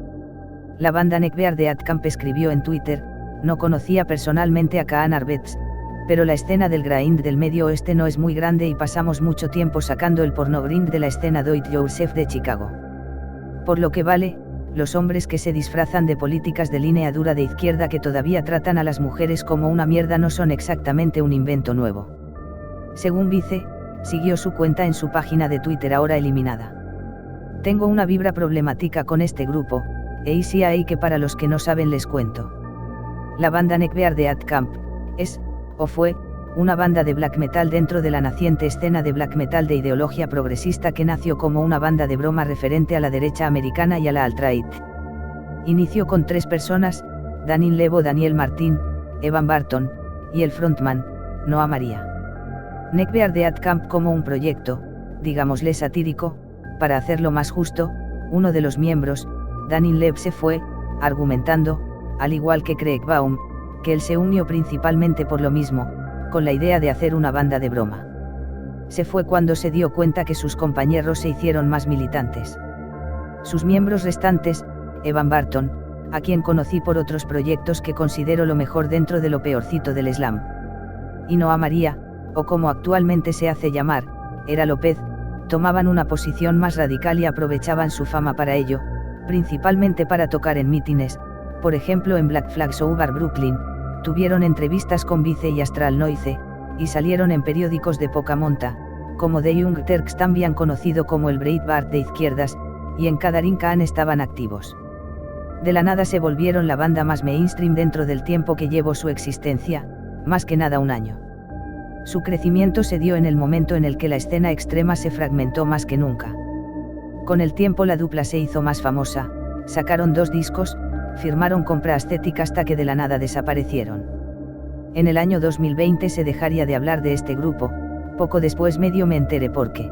Speaker 2: La banda Neckbeard de Camp escribió en Twitter: no conocía personalmente a Kaan Arbets, pero la escena del grind del Medio Oeste no es muy grande y pasamos mucho tiempo sacando el porno grind de la escena Do It Yourself de Chicago. Por lo que vale, los hombres que se disfrazan de políticas de línea dura de izquierda que todavía tratan a las mujeres como una mierda no son exactamente un invento nuevo. Según Vice, siguió su cuenta en su página de Twitter ahora eliminada. Tengo una vibra problemática con este grupo, e sí hay que para los que no saben les cuento. La banda Neckbeard de Camp es, o fue, una banda de black metal dentro de la naciente escena de black metal de ideología progresista que nació como una banda de broma referente a la derecha americana y a la alt-right. Inició con 3 personas, Daniel Levo, Daniel Martín, Evan Barton, y el frontman, Noah María. Neckbeard de Camp como un proyecto, digámosle satírico, para hacerlo más justo, uno de los miembros, Daniel Lev se fue, argumentando, al igual que Craig Baum, que él se unió principalmente por lo mismo, con la idea de hacer una banda de broma. Se fue cuando se dio cuenta que sus compañeros se hicieron más militantes. Sus miembros restantes, Evan Barton, a quien conocí por otros proyectos que considero lo mejor dentro de lo peorcito del slam, y Noa María, o como actualmente se hace llamar, Era López, tomaban una posición más radical y aprovechaban su fama para ello, principalmente para tocar en mítines, por ejemplo en Black Flag Show Bar Brooklyn, tuvieron entrevistas con Vice y Astral Noise, y salieron en periódicos de poca monta, como The Young Turks, también conocido como el Breitbart de izquierdas, y en Kadarin Khan estaban activos. De la nada se volvieron la banda más mainstream dentro del tiempo que llevó su existencia, más que nada un año. Su crecimiento se dio en el momento en el que la escena extrema se fragmentó más que nunca. Con el tiempo la dupla se hizo más famosa, sacaron 2 discos, firmaron compra Aesthetic hasta que de la nada desaparecieron. En el año 2020 se dejaría de hablar de este grupo, poco después medio me enteré por qué.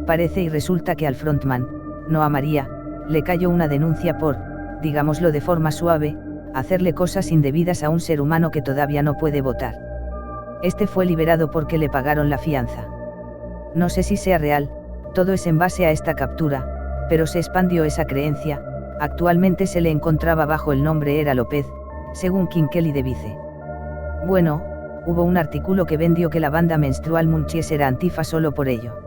Speaker 2: Parece y resulta que al frontman, Noa María, le cayó una denuncia por, digámoslo de forma suave, hacerle cosas indebidas a un ser humano que todavía no puede votar. Este fue liberado porque le pagaron la fianza. No sé si sea real, todo es en base a esta captura, pero se expandió esa creencia, actualmente se le encontraba bajo el nombre Era López, según King Kelly de Vice. Bueno, hubo un artículo que vendió que la banda Menstrual Munchies era antifa solo por ello.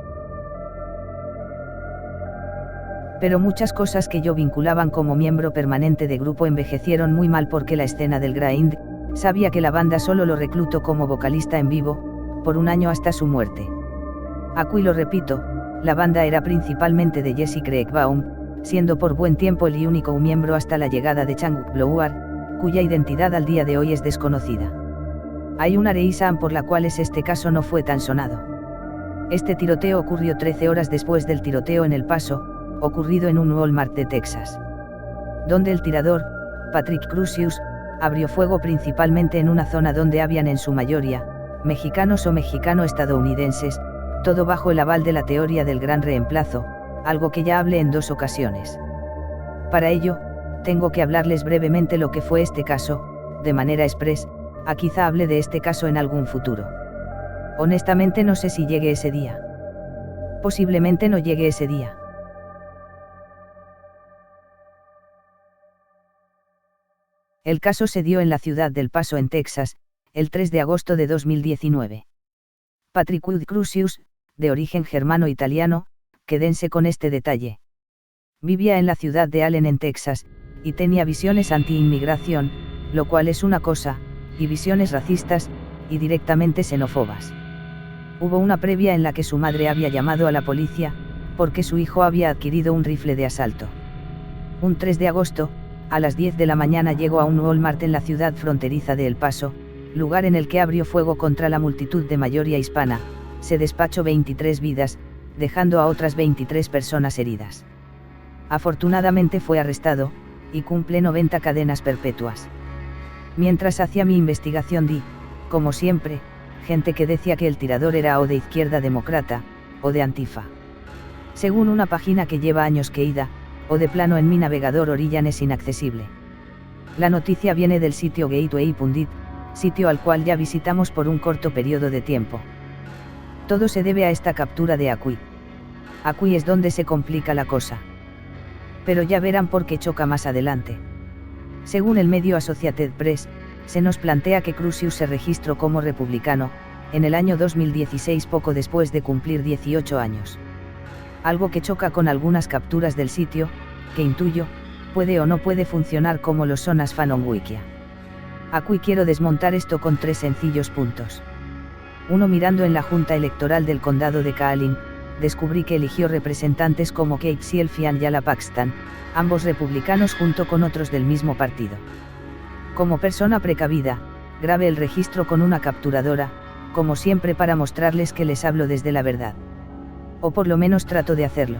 Speaker 2: Pero muchas cosas que yo vinculaban como miembro permanente de grupo envejecieron muy mal porque la escena del grind, sabía que la banda solo lo reclutó como vocalista en vivo, por un año hasta su muerte. Aquí lo repito, la banda era principalmente de Jesse Craigbaum, siendo por buen tiempo el único miembro hasta la llegada de Chang Blower, cuya identidad al día de hoy es desconocida. Hay una reason por la cual este caso no fue tan sonado. Este tiroteo ocurrió 13 horas después del tiroteo en El Paso, ocurrido en un Walmart de Texas, donde el tirador, Patrick Crusius, abrió fuego principalmente en una zona donde habían en su mayoría, mexicanos o mexicano-estadounidenses, todo bajo el aval de la teoría del gran reemplazo, algo que ya hablé en 2 ocasiones. Para ello, tengo que hablarles brevemente lo que fue este caso, de manera express, quizá hable de este caso en algún futuro. Honestamente no sé si llegue ese día. Posiblemente no llegue ese día. El caso se dio en la ciudad del Paso en Texas, el 3 de agosto de 2019. Patrick Crusius, de origen germano-italiano, quédense con este detalle. Vivía en la ciudad de Allen en Texas, y tenía visiones anti-inmigración, lo cual es una cosa, y visiones racistas, y directamente xenófobas. Hubo una previa en la que su madre había llamado a la policía, porque su hijo había adquirido un rifle de asalto. Un 3 de agosto, a las 10 de la mañana llegó a un Walmart en la ciudad fronteriza de El Paso, lugar en el que abrió fuego contra la multitud de mayoría hispana, se despachó 23 vidas, dejando a otras 23 personas heridas. Afortunadamente fue arrestado, y cumple 90 cadenas perpetuas. Mientras hacía mi investigación di, como siempre, gente que decía que el tirador era o de izquierda demócrata, o de Antifa. Según una página que lleva años que ida, o de plano en mi navegador Origin es inaccesible. La noticia viene del sitio Gateway Pundit, sitio al cual ya visitamos por un corto periodo de tiempo. Todo se debe a esta captura de Aquí. Aquí es donde se complica la cosa. Pero ya verán por qué choca más adelante. Según el medio Associated Press, se nos plantea que Crusius se registró como republicano, en el año 2016 poco después de cumplir 18 años. Algo que choca con algunas capturas del sitio, que intuyo, puede o no puede funcionar como lo son Asfanon Wikia. Aquí quiero desmontar esto con 3 sencillos puntos. 1. Mirando en la Junta Electoral del Condado de Kaalin, descubrí que eligió representantes como Kate Sielf y Angela Paxton, ambos republicanos junto con otros del mismo partido. Como persona precavida, grabé el registro con una capturadora, como siempre para mostrarles que les hablo desde la verdad. O por lo menos trato de hacerlo.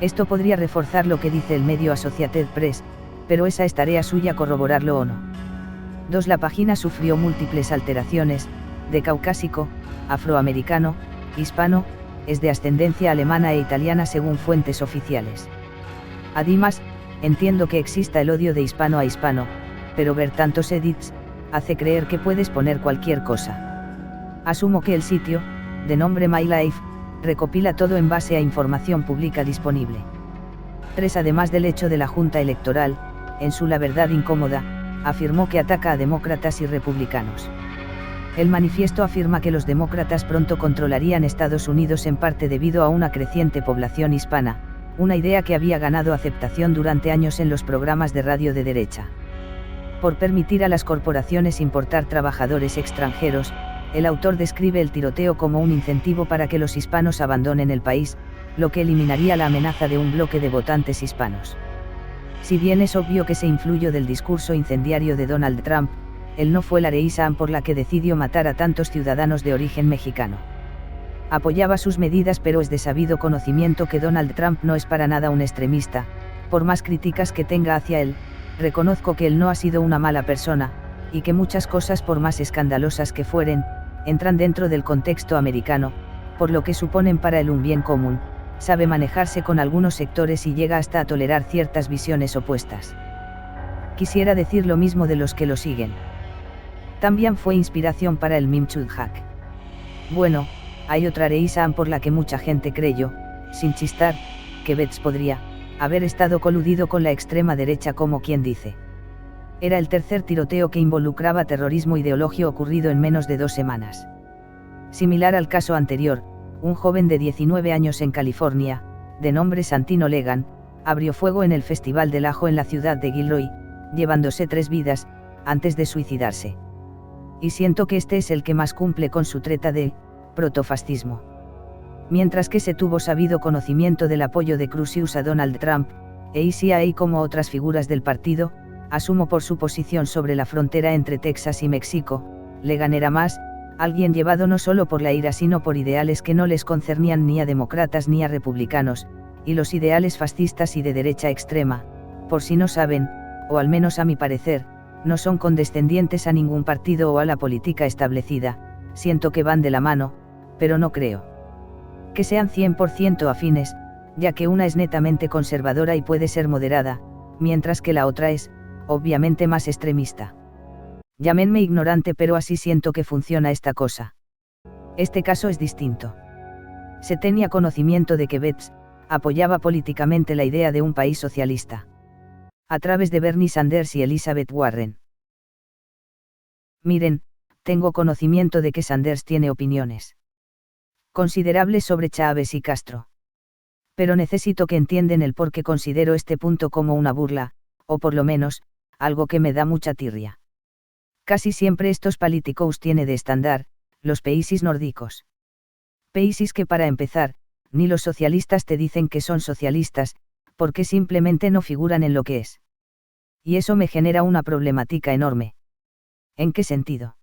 Speaker 2: Esto podría reforzar lo que dice el medio Associated Press, pero esa es tarea suya corroborarlo o no. 2. La página sufrió múltiples alteraciones, de caucásico, afroamericano, hispano, es de ascendencia alemana e italiana según fuentes oficiales. Además, entiendo que exista el odio de hispano a hispano, pero ver tantos edits, hace creer que puedes poner cualquier cosa. Asumo que el sitio, de nombre My Life, recopila todo en base a información pública disponible. 3. Además del hecho de la Junta Electoral, en su La Verdad Incómoda, afirmó que ataca a demócratas y republicanos. El manifiesto afirma que los demócratas pronto controlarían Estados Unidos en parte debido a una creciente población hispana, una idea que había ganado aceptación durante años en los programas de radio de derecha. Por permitir a las corporaciones importar trabajadores extranjeros, el autor describe el tiroteo como un incentivo para que los hispanos abandonen el país, lo que eliminaría la amenaza de un bloque de votantes hispanos. Si bien es obvio que se influyó del discurso incendiario de Donald Trump, él no fue la razón por la que decidió matar a tantos ciudadanos de origen mexicano. Apoyaba sus medidas, pero es de sabido conocimiento que Donald Trump no es para nada un extremista. Por más críticas que tenga hacia él, reconozco que él no ha sido una mala persona, y que muchas cosas, por más escandalosas que fueren, entran dentro del contexto americano, por lo que suponen para él un bien común, sabe manejarse con algunos sectores y llega hasta a tolerar ciertas visiones opuestas. Quisiera decir lo mismo de los que lo siguen. También fue inspiración para el meme Chudhak. Bueno, hay otra razón por la que mucha gente creyó, sin chistar, que Betts podría haber estado coludido con la extrema derecha, como quien dice. Era el tercer tiroteo que involucraba terrorismo ideológico ocurrido en menos de 2 semanas. Similar al caso anterior, un joven de 19 años en California, de nombre Santino Legan, abrió fuego en el Festival del Ajo en la ciudad de Gilroy, llevándose 3 vidas, antes de suicidarse. Y siento que este es el que más cumple con su treta de protofascismo. Mientras que se tuvo sabido conocimiento del apoyo de Crucius a Donald Trump, e CIA como otras figuras del partido, asumo por su posición sobre la frontera entre Texas y México, Legan era más, alguien llevado no solo por la ira sino por ideales que no les concernían ni a demócratas ni a republicanos, y los ideales fascistas y de derecha extrema, por si no saben, o al menos a mi parecer, no son condescendientes a ningún partido o a la política establecida, siento que van de la mano, pero no creo que sean 100% afines, ya que una es netamente conservadora y puede ser moderada, mientras que la otra es, obviamente, más extremista. Llámenme ignorante, pero así siento que funciona esta cosa. Este caso es distinto. Se tenía conocimiento de que Betts apoyaba políticamente la idea de un país socialista, a través de Bernie Sanders y Elizabeth Warren. Miren, tengo conocimiento de que Sanders tiene opiniones considerables sobre Chávez y Castro. Pero necesito que entiendan el por qué considero este punto como una burla, o por lo menos, algo que me da mucha tirria. Casi siempre estos políticos tienen de estándar, los países nórdicos. Países que, para empezar, ni los socialistas te dicen que son socialistas, porque simplemente no figuran en lo que es. Y eso me genera una problemática enorme. ¿En qué sentido?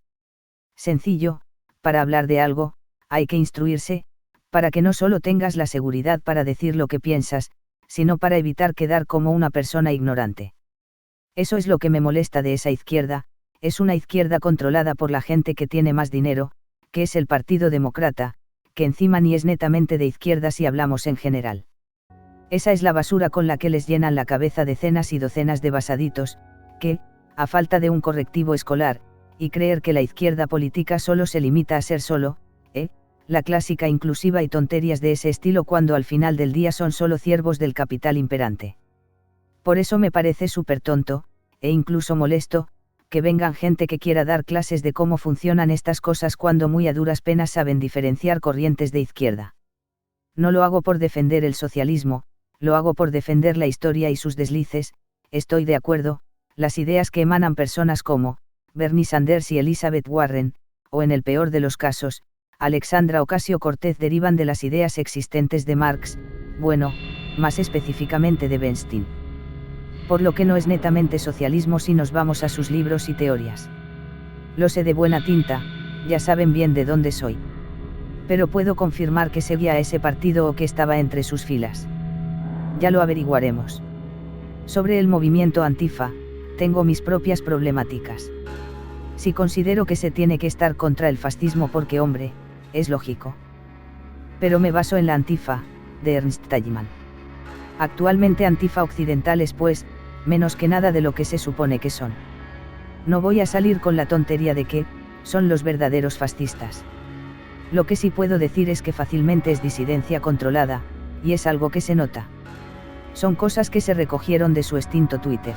Speaker 2: Sencillo, para hablar de algo, hay que instruirse, para que no solo tengas la seguridad para decir lo que piensas, sino para evitar quedar como una persona ignorante. Eso es lo que me molesta de esa izquierda, es una izquierda controlada por la gente que tiene más dinero, que es el Partido Demócrata, que encima ni es netamente de izquierda si hablamos en general. Esa es la basura con la que les llenan la cabeza decenas y docenas de basaditos, que, a falta de un correctivo escolar, y creer que la izquierda política solo se limita a ser solo, la clásica inclusiva y tonterías de ese estilo, cuando al final del día son solo ciervos del capital imperante. Por eso me parece súper tonto, e incluso molesto, que vengan gente que quiera dar clases de cómo funcionan estas cosas cuando muy a duras penas saben diferenciar corrientes de izquierda. No lo hago por defender el socialismo, lo hago por defender la historia y sus deslices. Estoy de acuerdo, las ideas que emanan personas como Bernie Sanders y Elizabeth Warren, o en el peor de los casos, Alexandra Ocasio-Cortez, derivan de las ideas existentes de Marx, bueno, más específicamente de Bernstein. Por lo que no es netamente socialismo si nos vamos a sus libros y teorías. Lo sé de buena tinta, ya saben bien de dónde soy. Pero puedo confirmar que seguía a ese partido o que estaba entre sus filas. Ya lo averiguaremos. Sobre el movimiento Antifa, tengo mis propias problemáticas. Si considero que se tiene que estar contra el fascismo porque hombre, es lógico. Pero me baso en la Antifa, de Ernst Thälmann. Actualmente Antifa occidental es pues, menos que nada de lo que se supone que son. No voy a salir con la tontería de que, son los verdaderos fascistas. Lo que sí puedo decir es que fácilmente es disidencia controlada, y es algo que se nota. Son cosas que se recogieron de su extinto Twitter.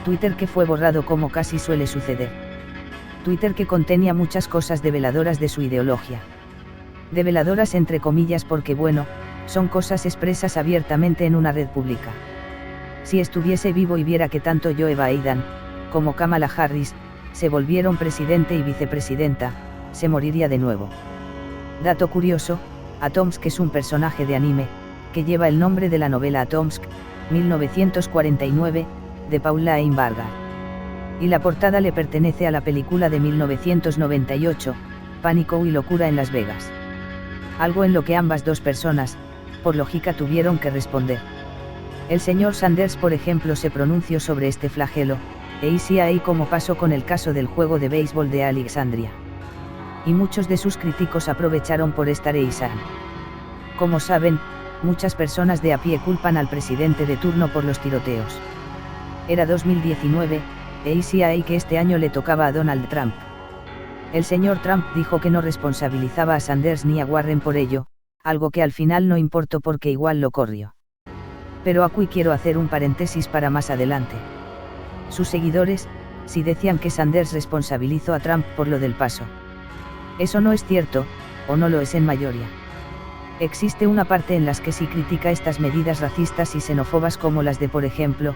Speaker 2: Twitter que fue borrado como casi suele suceder. Twitter que contenía muchas cosas develadoras de su ideología. Develadoras entre comillas porque bueno, son cosas expresas abiertamente en una red pública. Si estuviese vivo y viera que tanto Joe Biden, como Kamala Harris, se volvieron presidente y vicepresidenta, se moriría de nuevo. Dato curioso, Atomsk es un personaje de anime, que lleva el nombre de la novela Atomsk, 1949, de Paula Einbarger. Y la portada le pertenece a la película de 1998, Pánico y locura en Las Vegas. Algo en lo que ambas dos personas, por lógica tuvieron que responder. El señor Sanders por ejemplo se pronunció sobre este flagelo, e hice ahí como pasó con el caso del juego de béisbol de Alexandria. Y muchos de sus críticos aprovecharon por estar eisan. Como saben, muchas personas de a pie culpan al presidente de turno por los tiroteos. Era 2019, e hice ahí que este año le tocaba a Donald Trump. El señor Trump dijo que no responsabilizaba a Sanders ni a Warren por ello, algo que al final no importó porque igual lo corrió. Pero aquí quiero hacer un paréntesis para más adelante. Sus seguidores, sí decían que Sanders responsabilizó a Trump por lo del paso. Eso no es cierto, o no lo es en mayoría. Existe una parte en las que sí critica estas medidas racistas y xenófobas como las de por ejemplo,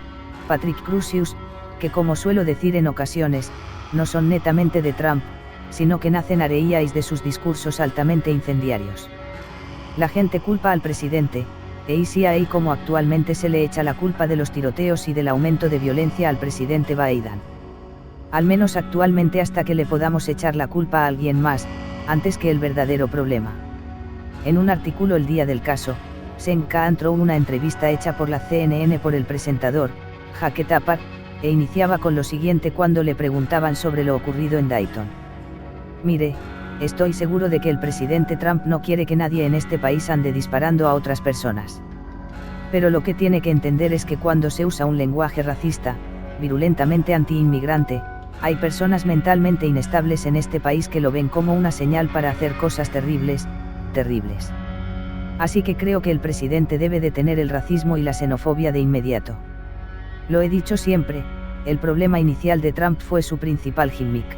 Speaker 2: Patrick Crusius, que como suelo decir en ocasiones, no son netamente de Trump, sino que nacen areíais de sus discursos altamente incendiarios. La gente culpa al presidente, e hice ahí como actualmente se le echa la culpa de los tiroteos y del aumento de violencia al presidente Biden. Al menos actualmente hasta que le podamos echar la culpa a alguien más, antes que el verdadero problema. En un artículo el día del caso, se encontró una entrevista hecha por la CNN por el presentador, Jake Tapper, e iniciaba con lo siguiente cuando le preguntaban sobre lo ocurrido en Dayton. Mire, estoy seguro de que el presidente Trump no quiere que nadie en este país ande disparando a otras personas. Pero lo que tiene que entender es que cuando se usa un lenguaje racista, virulentamente anti-inmigrante, hay personas mentalmente inestables en este país que lo ven como una señal para hacer cosas terribles, terribles. Así que creo que el presidente debe detener el racismo y la xenofobia de inmediato. Lo he dicho siempre, el problema inicial de Trump fue su principal gimmick.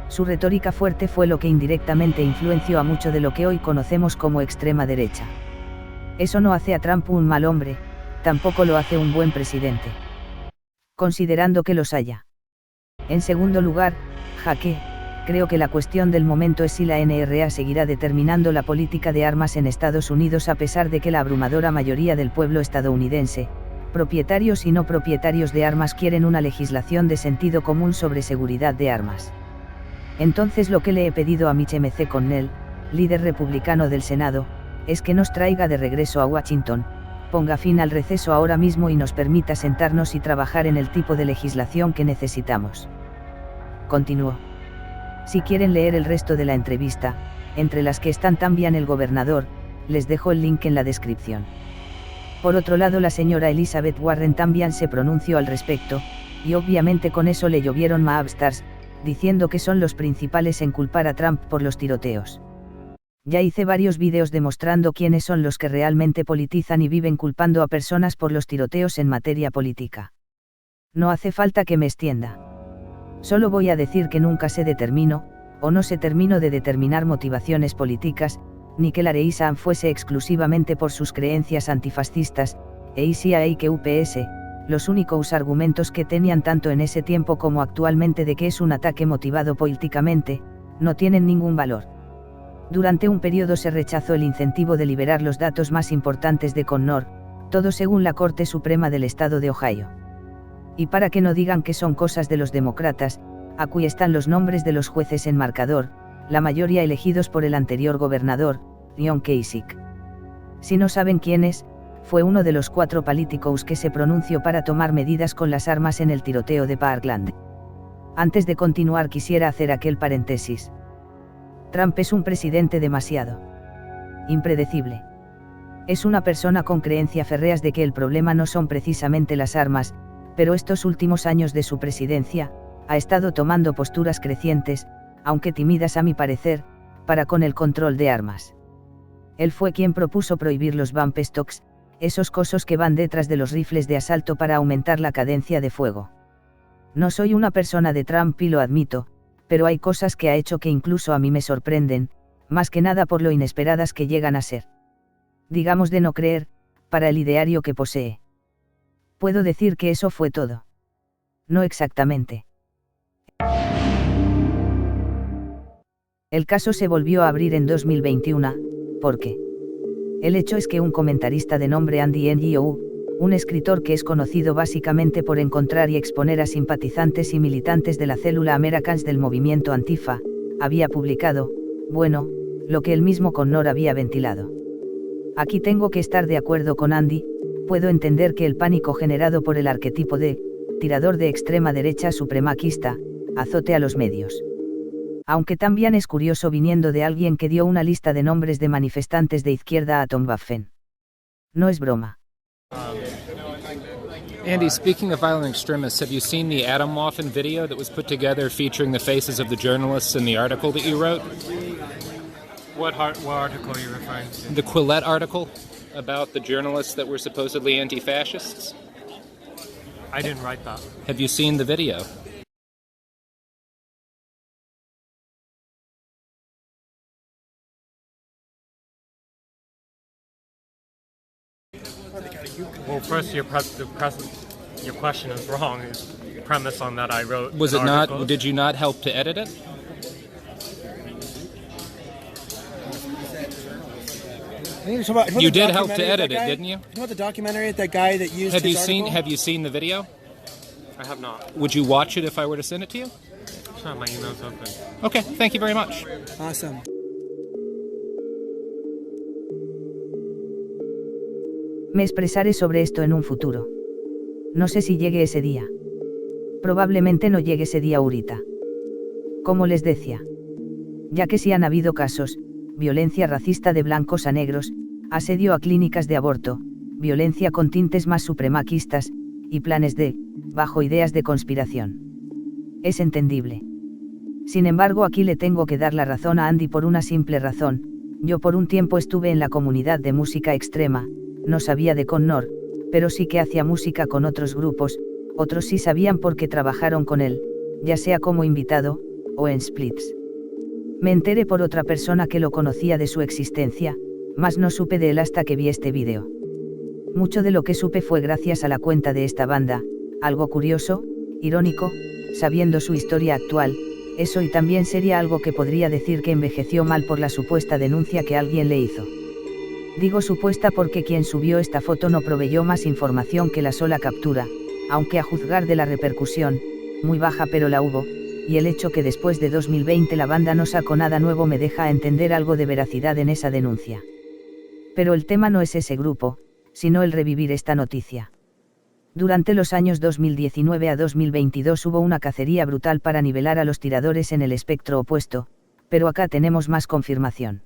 Speaker 2: Su retórica fuerte fue lo que indirectamente influenció a mucho de lo que hoy conocemos como extrema derecha. Eso no hace a Trump un mal hombre, tampoco lo hace un buen presidente. Considerando que los haya. En segundo lugar, Jaque, creo que la cuestión del momento es si la NRA seguirá determinando la política de armas en Estados Unidos a pesar de que la abrumadora mayoría del pueblo estadounidense, propietarios y no propietarios de armas, quieren una legislación de sentido común sobre seguridad de armas. Entonces lo que le he pedido a Mitch McConnell, líder republicano del Senado, es que nos traiga de regreso a Washington, ponga fin al receso ahora mismo y nos permita sentarnos y trabajar en el tipo de legislación que necesitamos. Continuó. Si quieren leer el resto de la entrevista, entre las que están también el gobernador, les dejo el link en la descripción. Por otro lado, la señora Elizabeth Warren también se pronunció al respecto, y obviamente con eso le llovieron Maabstars, diciendo que son los principales en culpar a Trump por los tiroteos. Ya hice varios vídeos demostrando quiénes son los que realmente politizan y viven culpando a personas por los tiroteos en materia política. No hace falta que me extienda. Solo voy a decir que nunca se determinó, o no se terminó de determinar motivaciones políticas, ni que la Reisa fuese exclusivamente por sus creencias antifascistas, e ICA que UPS, los únicos argumentos que tenían tanto en ese tiempo como actualmente de que es un ataque motivado políticamente, no tienen ningún valor. Durante un periodo se rechazó el incentivo de liberar los datos más importantes de Connor, todo según la Corte Suprema del Estado de Ohio. Y para que no digan que son cosas de los demócratas, aquí están los nombres de los jueces en marcador, la mayoría elegidos por el anterior gobernador, John Kasich. Si no saben quién es, fue uno de los 4 políticos que se pronunció para tomar medidas con las armas en el tiroteo de Parkland. Antes de continuar quisiera hacer aquel paréntesis. Trump es un presidente demasiado impredecible. Es una persona con creencias férreas de que el problema no son precisamente las armas, pero estos últimos años de su presidencia, ha estado tomando posturas crecientes, aunque tímidas a mi parecer, para con el control de armas. Él fue quien propuso prohibir los bump stocks, esos cosos que van detrás de los rifles de asalto para aumentar la cadencia de fuego. No soy una persona de Trump y lo admito, pero hay cosas que ha hecho que incluso a mí me sorprenden, más que nada por lo inesperadas que llegan a ser. Digamos de no creer, para el ideario que posee. Puedo decir que eso fue todo. No exactamente. El caso se volvió a abrir en 2021, ¿por qué? El hecho es que un comentarista de nombre Andy Ngo, un escritor que es conocido básicamente por encontrar y exponer a simpatizantes y militantes de la célula Americans del movimiento Antifa, había publicado, bueno, lo que él mismo Connor había ventilado. Aquí tengo que estar de acuerdo con Andy, puedo entender que el pánico generado por el arquetipo de tirador de extrema derecha supremacista azote a los medios. Aunque también es curioso viniendo de alguien que dio una lista de nombres de manifestantes de izquierda a Atomwaffen. No es broma.
Speaker 10: Andy, speaking of violent extremists, have you seen the Atomwaffen video that was put together featuring the faces of the journalists in the article that you wrote?
Speaker 11: What article are you referring to?
Speaker 10: The Quillette article about the journalists that were supposedly anti-fascists?
Speaker 11: I didn't write that.
Speaker 10: Have you seen the video?
Speaker 11: Well, first, your question is wrong. It's premise on that I wrote.
Speaker 10: Was it not? Did you not help to edit it? You did help to edit it, didn't you?
Speaker 12: You know what the documentary, that guy that used
Speaker 10: Have
Speaker 12: his
Speaker 10: you seen?
Speaker 12: article?
Speaker 10: Have you seen the video?
Speaker 11: I have not.
Speaker 10: Would you watch it if I were to send it to you?
Speaker 11: Sure, my email's open.
Speaker 10: Okay, thank you very much.
Speaker 12: Awesome.
Speaker 2: Me expresaré sobre esto en un futuro. No sé si llegue ese día. Probablemente no llegue ese día ahorita. Como les decía. Ya que sí han habido casos, violencia racista de blancos a negros, asedio a clínicas de aborto, violencia con tintes más supremacistas, y planes bajo ideas de conspiración. Es entendible. Sin embargo, aquí le tengo que dar la razón a Andy por una simple razón, Yo por un tiempo estuve en la comunidad de música extrema, no sabía de Connor, pero sí que hacía música con otros grupos, otros sí sabían porque trabajaron con él, ya sea como invitado, o en splits. Me enteré por otra persona que lo conocía de su existencia, mas no supe de él hasta que vi este vídeo. Mucho de lo que supe fue gracias a la cuenta de esta banda, algo curioso, irónico, sabiendo su historia actual, eso y también sería algo que podría decir que envejeció mal por la supuesta denuncia que alguien le hizo. Digo supuesta porque quien subió esta foto no proveyó más información que la sola captura, aunque a juzgar de la repercusión, muy baja pero la hubo, y el hecho que después de 2020 la banda no sacó nada nuevo me deja entender algo de veracidad en esa denuncia. Pero el tema no es ese grupo, sino el revivir esta noticia. Durante los años 2019 a 2022 hubo una cacería brutal para nivelar a los tiradores en el espectro opuesto, pero acá tenemos más confirmación.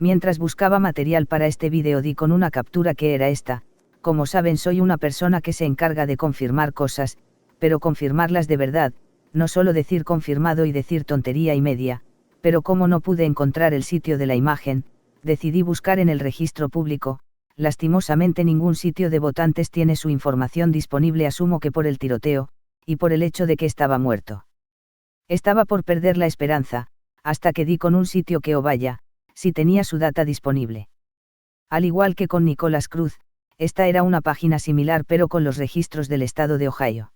Speaker 2: Mientras buscaba material para este vídeo di con una captura que era esta. Como saben, soy una persona que se encarga de confirmar cosas, pero confirmarlas de verdad, no solo decir confirmado y decir tontería y media, pero como no pude encontrar el sitio de la imagen, decidí buscar en el registro público. Lastimosamente ningún sitio de votantes tiene su información disponible, asumo que por el tiroteo, y por el hecho de que estaba muerto. Estaba por perder la esperanza, hasta que di con un sitio que, oh vaya, sí tenía su data disponible. Al igual que con Nicolás Cruz, esta era una página similar pero con los registros del estado de Ohio.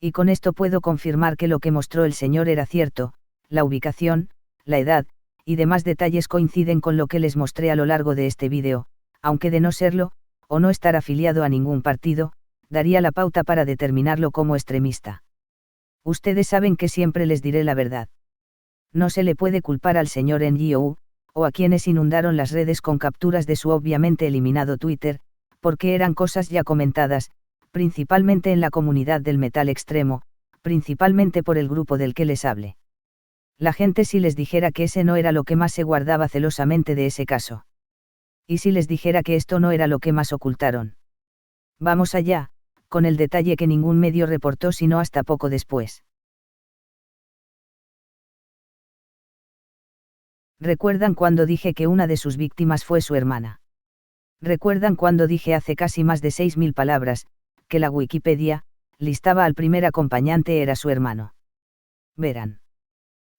Speaker 2: Y con esto puedo confirmar que lo que mostró el señor era cierto, la ubicación, la edad, y demás detalles coinciden con lo que les mostré a lo largo de este vídeo, aunque de no serlo, o no estar afiliado a ningún partido, daría la pauta para determinarlo como extremista. Ustedes saben que siempre les diré la verdad. No se le puede culpar al señor NGO, o a quienes inundaron las redes con capturas de su obviamente eliminado Twitter, porque eran cosas ya comentadas, principalmente en la comunidad del metal extremo, principalmente por el grupo del que les hable. La gente si les dijera que ese no era lo que más se guardaba celosamente de ese caso. Y si les dijera que esto no era lo que más ocultaron. Vamos allá, con el detalle que ningún medio reportó sino hasta poco después. ¿Recuerdan cuando dije que una de sus víctimas fue su hermana? ¿Recuerdan cuando dije hace casi más de 6.000 palabras, que la Wikipedia listaba al primer acompañante era su hermano? Verán.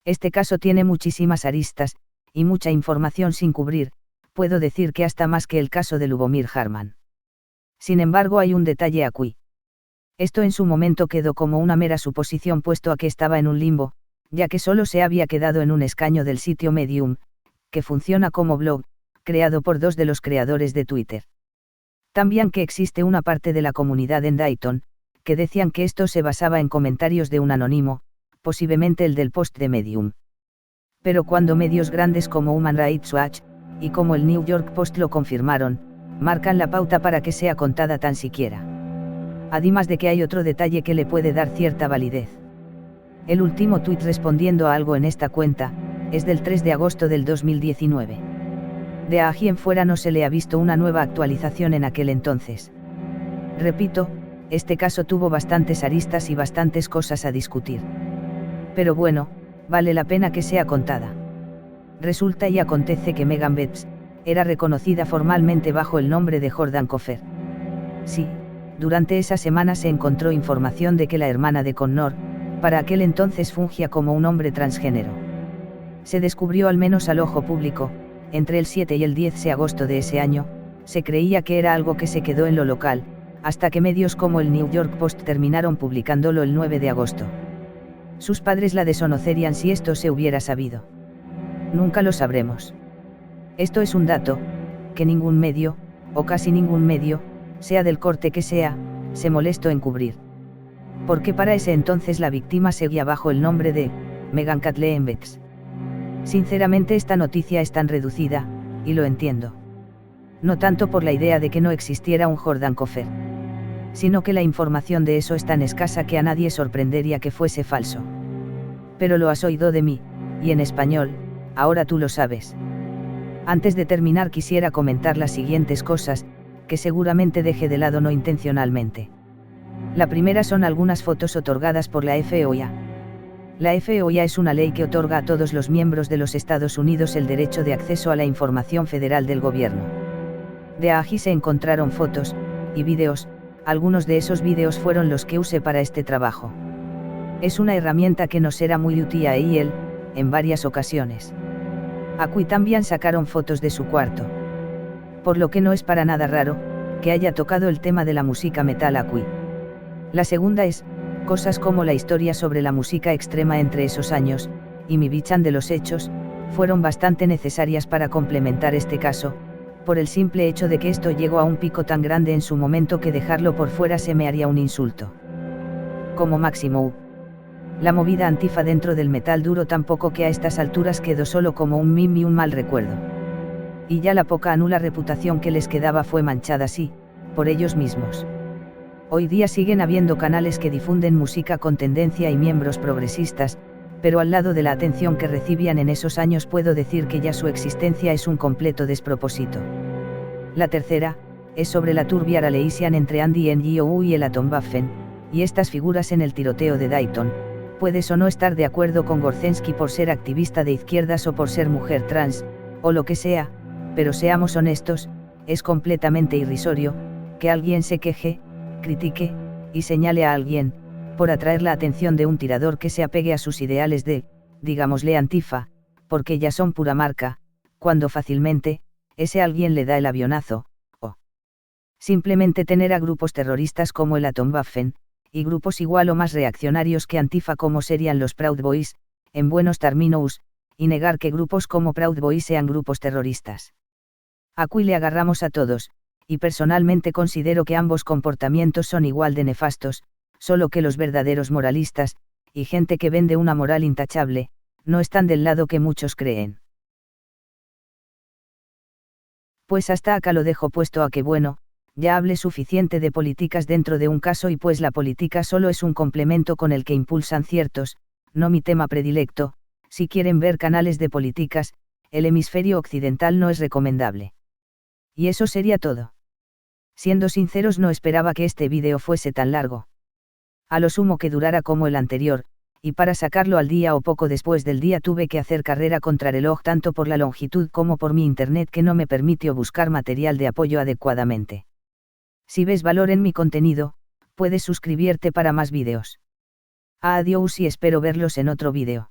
Speaker 2: Este caso tiene muchísimas aristas, y mucha información sin cubrir, puedo decir que hasta más que el caso de Lubomir Hartman. Sin embargo hay un detalle aquí. Esto en su momento quedó como una mera suposición puesto a que estaba en un limbo, ya que solo se había quedado en un escaño del sitio Medium, que funciona como blog, creado por dos de los creadores de Twitter. También que existe una parte de la comunidad en Dayton, que decían que esto se basaba en comentarios de un anónimo, posiblemente el del post de Medium. Pero cuando medios grandes como Human Rights Watch, y como el New York Post lo confirmaron, marcan la pauta para que sea contada tan siquiera. Además de que hay otro detalle que le puede dar cierta validez. El último tuit respondiendo a algo en esta cuenta, es del 3 de agosto del 2019. De allí en fuera no se le ha visto una nueva actualización en aquel entonces. Repito, este caso tuvo bastantes aristas y bastantes cosas a discutir. Pero bueno, vale la pena que sea contada. Resulta y acontece que Megan Betts era reconocida formalmente bajo el nombre de Jordan Cofer. Sí, durante esa semana se encontró información de que la hermana de Connor, para aquel entonces fungía como un hombre transgénero. Se descubrió al menos al ojo público, entre el 7 y el 10 de agosto de ese año, se creía que era algo que se quedó en lo local, hasta que medios como el New York Post terminaron publicándolo el 9 de agosto. Sus padres la desconocerían si esto se hubiera sabido. Nunca lo sabremos. Esto es un dato, que ningún medio, o casi ningún medio, sea del corte que sea, se molestó en cubrir. Porque para ese entonces la víctima seguía bajo el nombre de Megan Kathleen Betts. Sinceramente esta noticia es tan reducida, y lo entiendo. no tanto por la idea de que no existiera un Jordan Coffer, sino que la información de eso es tan escasa que a nadie sorprendería que fuese falso. Pero lo has oído de mí, y en español, ahora tú lo sabes. Antes de terminar quisiera comentar las siguientes cosas, que seguramente deje de lado no intencionalmente. La primera son algunas fotos otorgadas por la FOIA. La FOIA es una ley que otorga a todos los miembros de los Estados Unidos el derecho de acceso a la información federal del gobierno. De allí se encontraron fotos, y vídeos, algunos de esos vídeos fueron los que usé para este trabajo. Es una herramienta que nos era muy útil a él, en varias ocasiones. Aquí también sacaron fotos de su cuarto. Por lo que no es para nada raro, que haya tocado el tema de la música metal aquí. La segunda es, cosas como la historia sobre la música extrema entre esos años, y mi bichan de los hechos, fueron bastante necesarias para complementar este caso, por el simple hecho de que esto llegó a un pico tan grande en su momento que dejarlo por fuera se me haría un insulto. Como máximo. La movida antifa dentro del metal duro tampoco que a estas alturas quedó solo como un meme y un mal recuerdo. Y ya la poca nula reputación que les quedaba fue manchada así, por ellos mismos. Hoy día siguen habiendo canales que difunden música con tendencia y miembros progresistas, pero al lado de la atención que recibían en esos años puedo decir que ya su existencia es un completo despropósito. La tercera, es sobre la turbia relation entre Andy NGO y el Atomwaffen, y estas figuras en el tiroteo de Dayton. Puedes o no estar de acuerdo con Gorcensky por ser activista de izquierdas o por ser mujer trans, o lo que sea, pero seamos honestos, es completamente irrisorio, que alguien se queje, critique, y señale a alguien, por atraer la atención de un tirador que se apegue a sus ideales de, digámosle antifa, porque ya son pura marca, cuando fácilmente, ese alguien le da el avionazo, o simplemente tener a grupos terroristas como el Atomwaffen, y grupos igual o más reaccionarios que Antifa como serían los Proud Boys, en buenos términos, y negar que grupos como Proud Boys sean grupos terroristas. Aquí le agarramos a todos, y personalmente considero que ambos comportamientos son igual de nefastos, solo que los verdaderos moralistas, y gente que vende una moral intachable, no están del lado que muchos creen. Pues hasta acá lo dejo puesto a que bueno, ya hablé suficiente de políticas dentro de un caso y pues la política solo es un complemento con el que impulsan ciertos, no mi tema predilecto, si quieren ver canales de políticas, el hemisferio occidental no es recomendable. Y eso sería todo. Siendo sinceros no esperaba que este vídeo fuese tan largo. A lo sumo que durara como el anterior, y para sacarlo al día o poco después del día tuve que hacer carrera contrarreloj tanto por la longitud como por mi internet que no me permitió buscar material de apoyo adecuadamente. Si ves valor en mi contenido, puedes suscribirte para más vídeos. Adiós y espero verlos en otro vídeo.